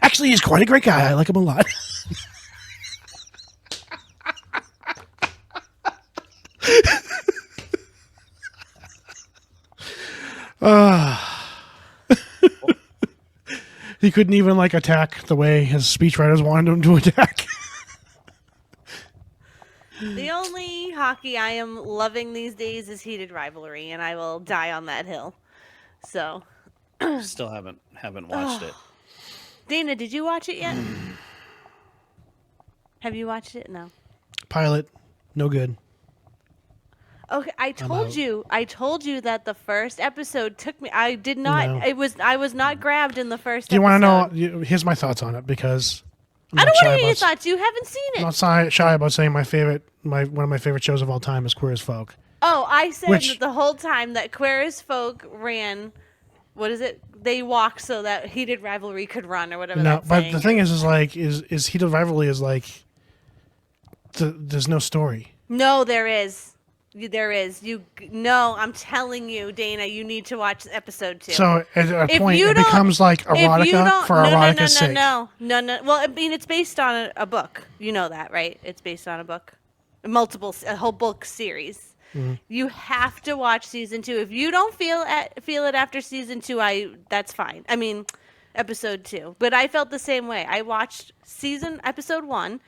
Actually, he's quite a great guy. I like him a lot. He couldn't even like attack the way his speechwriters wanted him to attack. The only hockey I am loving these days is Heated Rivalry, and I will die on that hill. So, Still haven't watched it. Dana, did you watch it yet? Have you watched it? No. Pilot, no good. Okay, I told you that the first episode took me. I did not. No. I was not grabbed in the first. Do you want want to know? Here's my thoughts on it because I don't want to hear your thoughts. You haven't seen it. I'm not shy about saying one of my favorite shows of all time is Queer as Folk. Oh, I said that the whole time that Queer as Folk ran. What is it? They walked so that Heated Rivalry could run or whatever. No, but the thing is Heated Rivalry is like there's no story. No, there is. There is. I'm telling you, Dana, you need to watch episode 2. So at a point, it becomes like erotica for erotica's sake. No. Well, I mean, it's based on a book. You know that, right? It's based on a book. A whole book series. Mm-hmm. You have to watch season 2. If you don't feel it after season 2, that's fine. I mean, episode 2. But I felt the same way. I watched episode 1.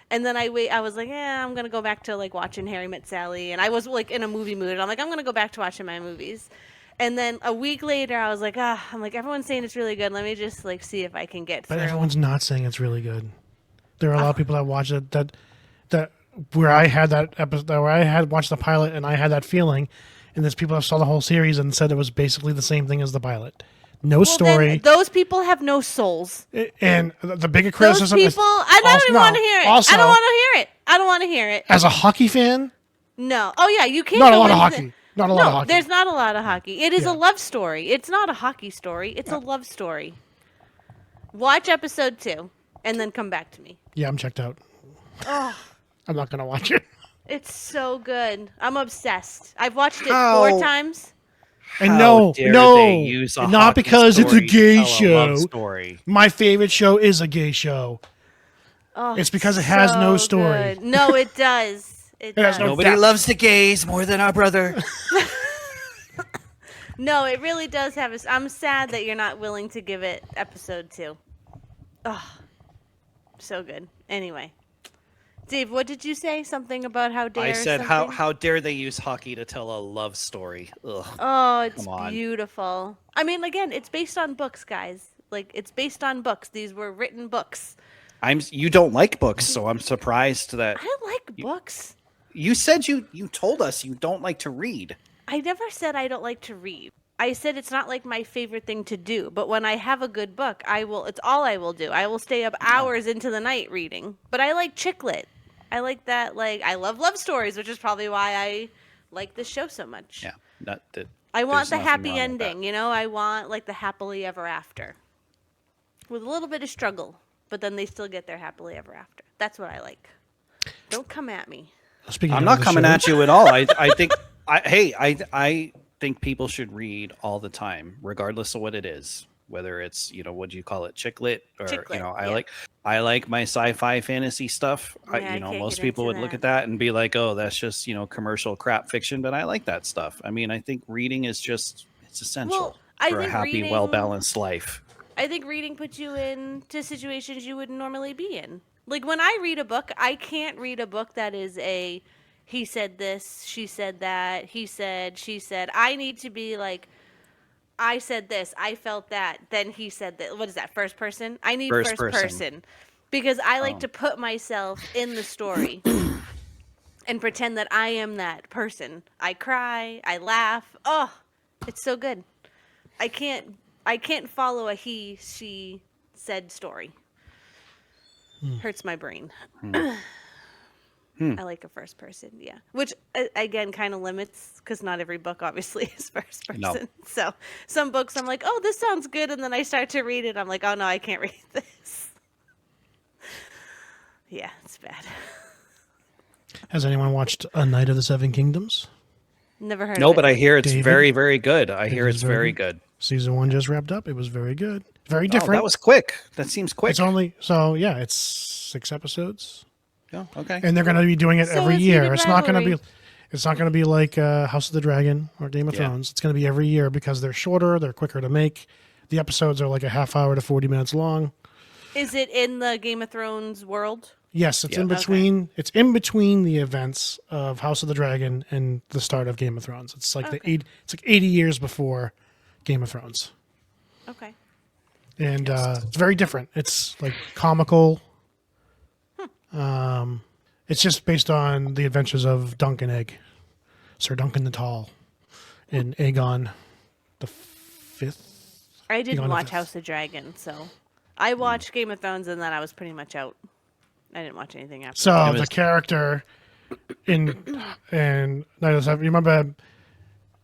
And then I was like, I'm going to go back to, like, watching Harry Met Sally. And I was, like, in a movie mood. And I'm like, I'm going to go back to watching my movies. And then a week later, I was like, everyone's saying it's really good. Let me just, like, see if I can get through. But everyone's not saying it's really good. There are a lot of people that watch it that where I had that episode, where I had watched the pilot and I had that feeling. And there's people that saw the whole series and said it was basically the same thing as the pilot. No story. Those people have no souls. And the bigger criticism those people, I don't even want to hear it. Also, I don't want to hear it. I don't want to hear it. As a hockey fan? No. Oh, yeah, you can't Not a lot of hockey. Not a lot of hockey. There's not a lot of hockey. It is a love story. It's not a hockey story. It's a love story. Watch episode 2 and then come back to me. Yeah, I'm checked out. Oh. I'm not going to watch it. It's so good. I'm obsessed. I've watched it 4 times. And not because it's a gay show. My favorite show is a gay show. Oh, it's because it has no story. Good. No, it does. It does. Nobody loves the gays more than our brother. No, it really does have. I'm sad that you're not willing to give it episode 2. Oh, so good. Anyway. Dave, what did you say? Something about how dare? I said how dare they use hockey to tell a love story? Ugh. Oh, it's beautiful. I mean, again, it's based on books, guys. Like, it's based on books. These were written books. You don't like books, so I'm surprised that I like books. You said you told us you don't like to read. I never said I don't like to read. I said it's not like my favorite thing to do, but when I have a good book, it's all I will do. I will stay up hours into the night reading. But I like chick lit. I like that. Like, I love stories, which is probably why I like this show so much. Yeah, not that. I want the happy ending, you know. I want like the happily ever after, with a little bit of struggle, but then they still get their happily ever after. That's what I like. Don't come at me. I'm not coming at you at all. I think I think people should read all the time, regardless of what it is. Whether it's, what do you call it, chick lit, or I like my sci-fi fantasy stuff. Yeah, most people would look at that and be like, oh, that's just commercial crap fiction. But I like that stuff. I mean, I think reading is it's essential for a happy, well balanced life. I think reading puts you into situations you wouldn't normally be in. Like when I read a book, I can't read a book that is a he said this, she said that, he said, she said. I need to be like, I said this, I felt that, then he said that. What is that, first person? I need first person. Because I like to put myself in the story and pretend that I am that person. I cry, I laugh. Oh, it's so good. I can't follow a he, she said story. Hurts my brain. I like a first person, yeah. Which, again, kind of limits, because not every book, obviously, is first person. No. So some books, I'm like, oh, this sounds good, and then I start to read it, I'm like, oh, no, I can't read this. Yeah, it's bad. Has anyone watched A Night of the Seven Kingdoms? Never heard No, of but it. I hear it's David? very, very good. I It hear is it's very good. Season 1 just wrapped up. It was very good. Very Oh, different. that was quick. That seems quick. It's only it's 6 episodes, Oh, okay. and they're going to be doing it So every is year. Heated It's not going to Rivalry. be. It's not going to be like House of the Dragon or Game of Yeah. Thrones. It's going to be every year because they're shorter, they're quicker to make. The episodes are like a half hour to 40 minutes long. Is it in the Game of Thrones world? Yes, it's Yeah. in between. It's in between the events of House of the Dragon and the start of Game of Thrones. It's like it's like 80 years before Game of Thrones, Okay. and it's very different. It's like comical. It's just based on the adventures of Dunk and Egg, Sir Duncan the Tall, and Aegon the Fifth. I didn't Aegon the watch Fifth. House of Dragon, so I watched Game of Thrones and then I was pretty much out. I didn't watch anything after. So It the was- character in Night of the Seven, you remember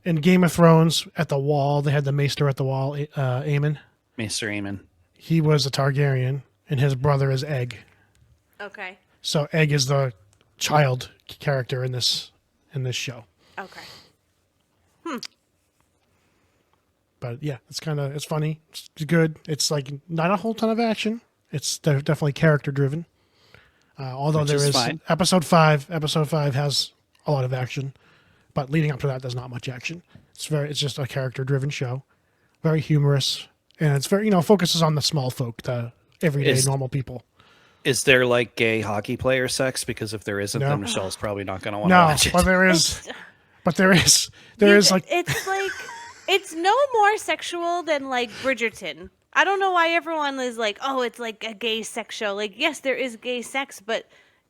in Game of Thrones at the wall, they had the Maester at the wall, Aemon. Mr. Eamon. He was a Targaryen, and his brother is Egg. Okay. So Egg is the child character in this show. Okay. But yeah, it's funny. It's good. It's like not a whole ton of action. It's definitely character driven. Although Which there is is fine. episode 5 has a lot of action, but leading up to that, there's not much action. It's just a character driven show, very humorous, and it's very focuses on the small folk, the everyday normal people. Is there like gay hockey player sex? Because if there isn't, No. then Michelle's probably not going to want to No, watch it. but there is like It's like it's no more sexual than like Bridgerton. I don't know why everyone is like, oh, it's like a gay sex show. Like, yes, there is gay sex, but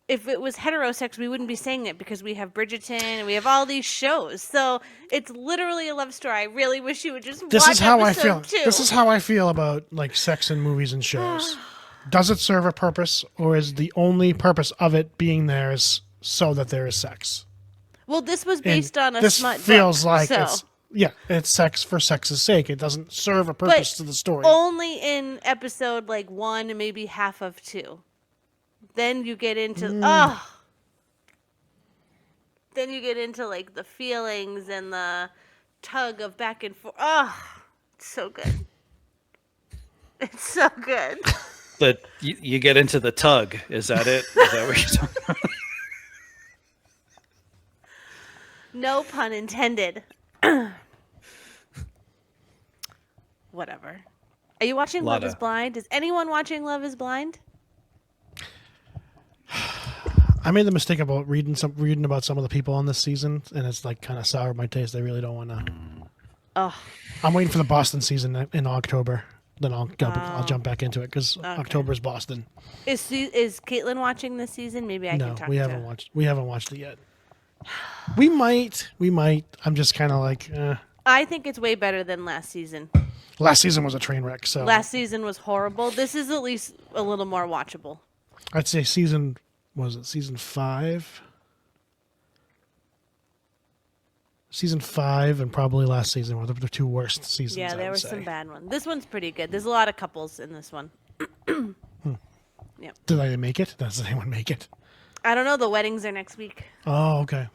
if it was heterosex, we wouldn't be saying it because we have Bridgerton and we have all these shows. So it's literally a love story. I really wish you would just this watch is how I episode feel. 2. This is how I feel about like sex in movies and shows. Does it serve a purpose, or is the only purpose of it being there is so that there is sex? Well, this was And based on a this smut feels book, like so. it's sex for sex's sake. It doesn't serve a purpose to the story. Only in episode like 1 and maybe half of 2. Then you get into then you get into like the feelings and the tug of back and forth. It's so good. It's so good. You get into the tug. Is that it? Is that what you're talking about? No pun intended. Whatever. Are you watching Love Lotta. is Blind? Is anyone watching Love is Blind? I made the mistake about reading about some of the people on this season, and it's like kind of soured my taste. I really don't want to. Oh, I'm waiting for the Boston season in October. Then I'll jump back into it because October is Boston. is Caitlin watching this season? Maybe I No, can talk we to haven't watched. We haven't watched it yet. We might. I'm just kind of like. I think it's way better than last season. Last season was a train wreck, so Last season was horrible. This is at least a little more watchable. I'd say season 5? Season 5 and probably last season were the two worst seasons. Yeah, I there would were say. some bad ones. This one's pretty good. There's a lot of couples in this one. Did they make it? Does anyone make it? I don't know. The weddings are next week. Oh, okay.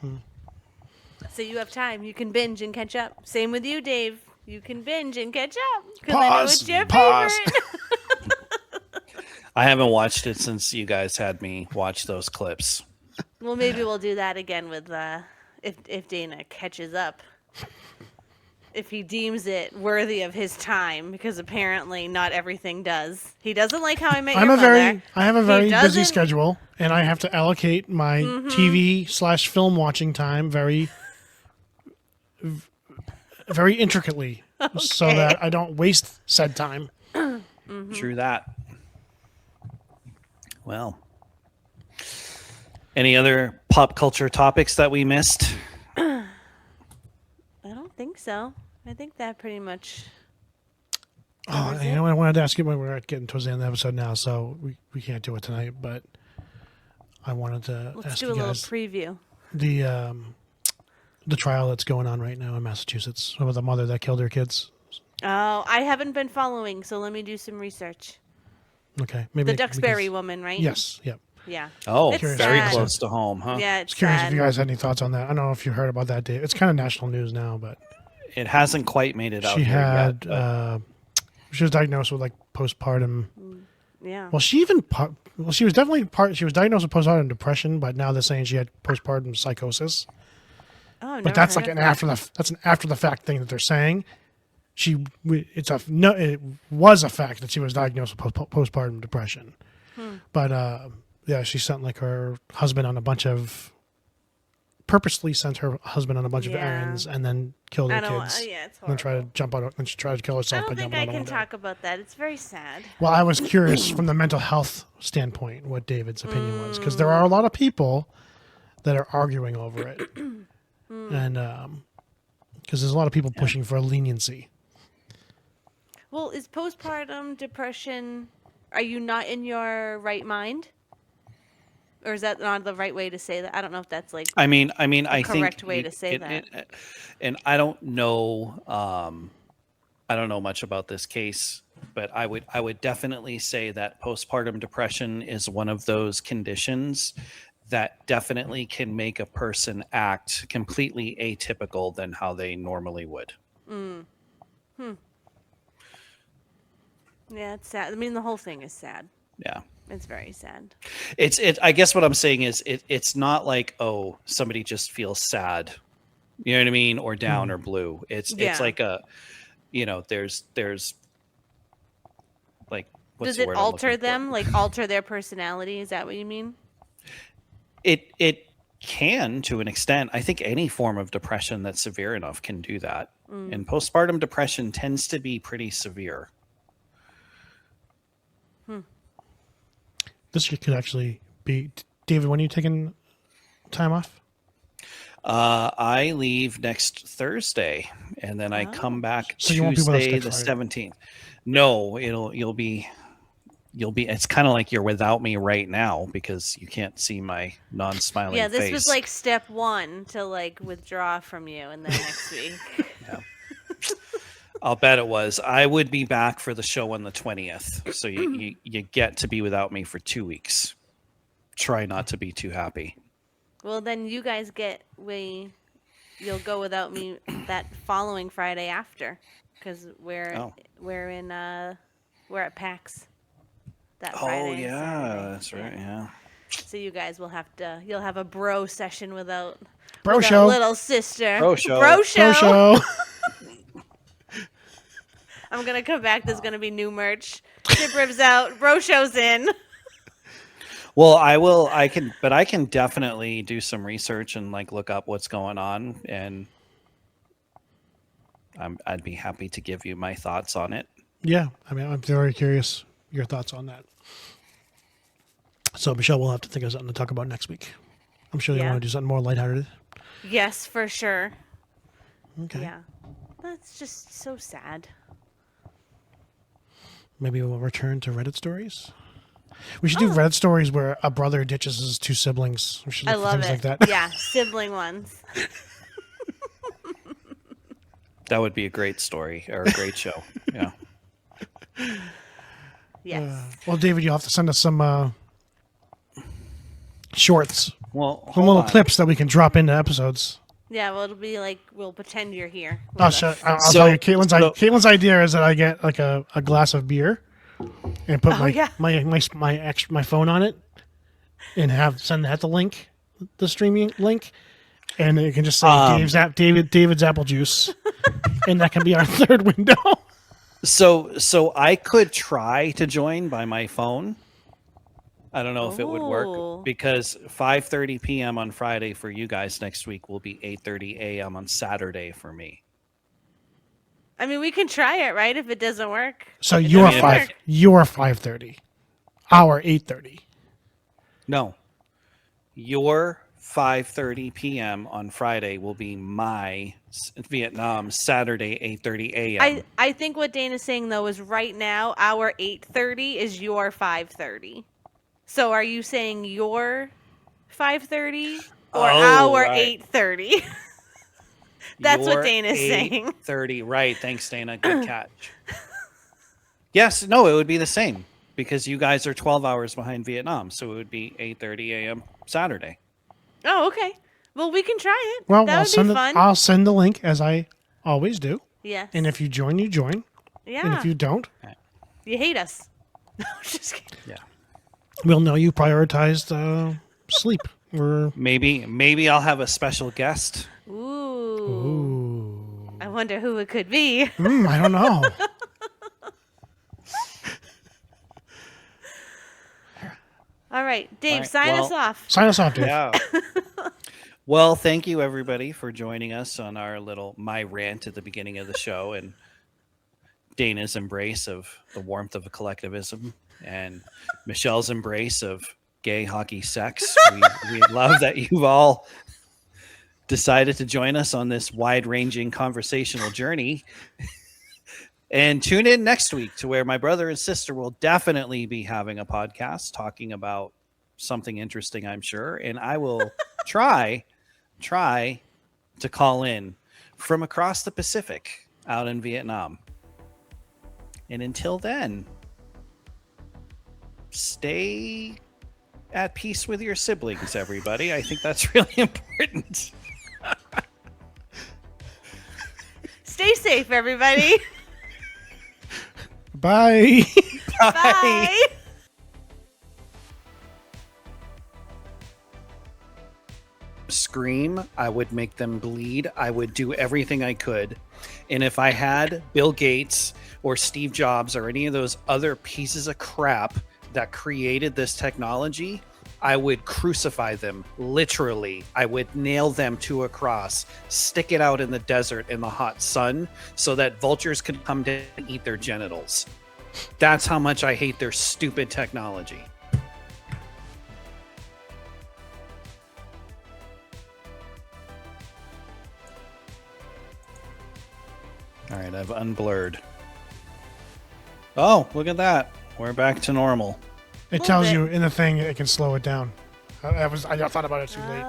So you have time. You can binge and catch up. Same with you, Dave. You can binge and catch up. 'Cause I know Pause. it's your Pause. favorite. I haven't watched it since you guys had me watch those clips. Well, maybe we'll do that again with if Dana catches up. If he deems it worthy of his time, because apparently not everything does. He doesn't like How I Met Your Mother. I have a He very busy doesn't- schedule, and I have to allocate my TV/film watching time very intricately, so that I don't waste said time. True that. Well, any other pop culture topics that we missed? I don't think so. I think that pretty much. Oh, covers you it. know what I wanted to ask you? We're getting towards the end of the episode now, so we can't do it tonight. But I wanted to Let's ask do you a little guys preview. the trial that's going on right now in Massachusetts about the mother that killed her kids. Oh, I haven't been following, so let me do some research. Okay, The maybe Duxbury woman, right? Yes, yep. Yeah. Oh, It's very sad. close to home, huh? Yeah, I it's was curious sad. if you guys had any thoughts on that. I don't know if you heard about that, Dave. It's kind of national news now, but It hasn't quite made it out she here yet. had But she was diagnosed with like postpartum. Yeah. Well, she even she was definitely she was diagnosed with postpartum depression, but now they're saying she had postpartum psychosis. Oh, I've But never that's heard like of an that. that's an after the fact thing that they're saying. It was a fact that she was diagnosed with postpartum depression. But yeah, she sent like her husband on a bunch of purposely sent her husband on a bunch of Yeah. errands and then killed her I don't. kids. Yeah, it's And then try to horrible. jump out. And she tried to kill I herself by don't think jumping I out a can window. talk about that. It's very sad. Well, I was curious from the mental health standpoint what David's opinion was, because there are a lot of people that are arguing over it, and because there's a lot of people pushing for leniency. Well, is postpartum depression? Are you not in your right mind? Or is that not the right way to say that? I don't know if that's like I mean, I think correct way to say that. And I don't know. I don't know much about this case, but I would definitely say that postpartum depression is one of those conditions that definitely can make a person act completely atypical than how they normally would. Yeah, it's sad. I mean, the whole thing is sad. Yeah. It's very sad. I guess what I'm saying is it's not like, oh, somebody just feels sad. You know what I mean? Or down or blue. It's Yeah. like a, there's like, what's Does the it word I'm alter looking for? them? Like alter their personality? Is that what you mean? It can, to an extent. I think any form of depression that's severe enough can do that. And postpartum depression tends to be pretty severe. This could actually be David. When are you taking time off? I leave next Thursday, and then I come back So you won't be with us Tuesday next the Friday. 17th. No, you'll be. It's kind of like you're without me right now because you can't see my non-smiling Yeah, this face. was like step one to like withdraw from you, and then next week. I'll bet it was. I would be back for the show on the 20th, so you get to be without me for 2 weeks. Try not to be too happy. Well, then you guys you'll go without me that following Friday after, because we're at PAX that Friday. Oh and yeah, Saturday. that's right. Yeah. So you guys will you'll have a bro session without Bro show. little sister. Bro show. Bro show. Bro show. I'm gonna come back. There's gonna be new merch. Sib ribs out. Bro show's in. Well, I can definitely do some research and like look up what's going on, and I'd be happy to give you my thoughts on it. Yeah, I mean, I'm very curious your thoughts on that. So Michelle will have to think of something to talk about next week. I'm sure you Yeah. want to do something more lighthearted. Yes, for sure. Okay. Yeah. That's just so sad. Maybe we'll return to Reddit stories. We should do Reddit stories where a brother ditches his two siblings. We should I look for love things it. like that. Yeah, sibling ones. That would be a great story or a great show. Yeah. Yes. Well, David, you'll have to send us some shorts, Well, some hold little on. clips that we can drop into episodes. Yeah, well, it'll be like we'll pretend you're here. with I'll us. I'll tell you, Caitlin's idea is that I get like a glass of beer and put my phone on it and send that the streaming link, and it can just say David's apple juice, and that can be our third window. So I could try to join by my phone. I don't know if it would Oh. work because 5:30 p.m. on Friday for you guys next week will be 8:30 a.m. on Saturday for me. I mean, we can try it, right? If it doesn't work. So It you're doesn't work. 5:30, our 8:30. No, your 5:30 p.m. on Friday will be my Vietnam Saturday 8:30 a.m. I think what Dana's saying though is right now our 8:30 is your 5:30. So are you saying your 5:30 or our right. 8:30? That's what Your Dana's saying. 8:30, right? Thanks, Dana. Good catch. Yes, no, it would be the same. because you guys are 12 hours behind Vietnam, so it would be 8:30 a.m. Saturday. Oh, okay. Well, we can try it. Well, That would be fun. I'll send the link as I always do. Yes. And if you join, you join. yeah. And if you don't, You hate us. No, just kidding. Yeah. we'll know you prioritized sleep. We're Maybe I'll have a special guest. Ooh. I wonder who it could be. I don't know. All right, Dave, All right, sign us well- off. Sign us off, Dave. Yeah. Well, thank you everybody for joining us on our little my rant at the beginning of the show, and Dana's embrace of the warmth of a collectivism, and Michelle's embrace of gay hockey sex. We love that you've all decided to join us on this wide-ranging conversational journey. And tune in next week to where my brother and sister will definitely be having a podcast talking about something interesting, I'm sure. And I will try to call in from across the Pacific out in Vietnam. And until then, stay at peace with your siblings, everybody. I think that's really important. Stay safe, everybody. Bye. Bye. Scream, I would make them bleed. I would do everything I could. And if I had Bill Gates or Steve Jobs or any of those other pieces of crap that created this technology, I would crucify them. Literally, I would nail them to a cross, stick it out in the desert in the hot sun so that vultures could come down and eat their genitals. That's how much I hate their stupid technology. All right, I've unblurred. Oh, look at that. We're back to normal. It tells you in the thing it can slow it down. I thought about it too late.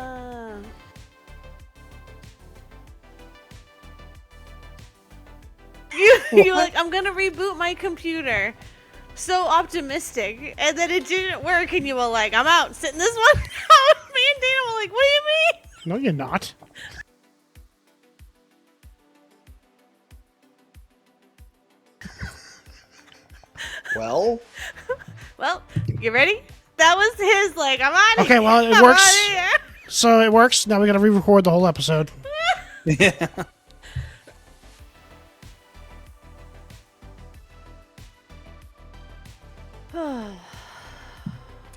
You're like, I'm gonna reboot my computer. So optimistic, and then it didn't work, and you were like, I'm out, sitting this one out. Me and Dana were like, what do you mean? No, you're not. Well, Well, you ready? That was his, like, I'm out of Okay, here. well, it I'm works. outta here. So it works. Now we got to re-record the whole episode.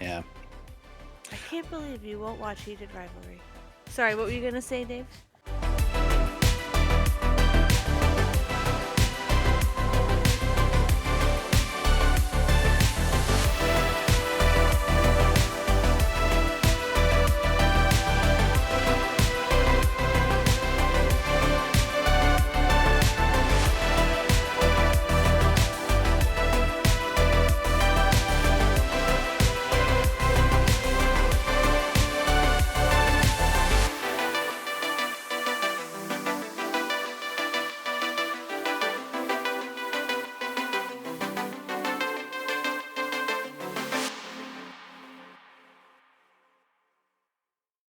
yeah. I can't believe you won't watch Heated Rivalry. Sorry, what were you gonna say, Dave?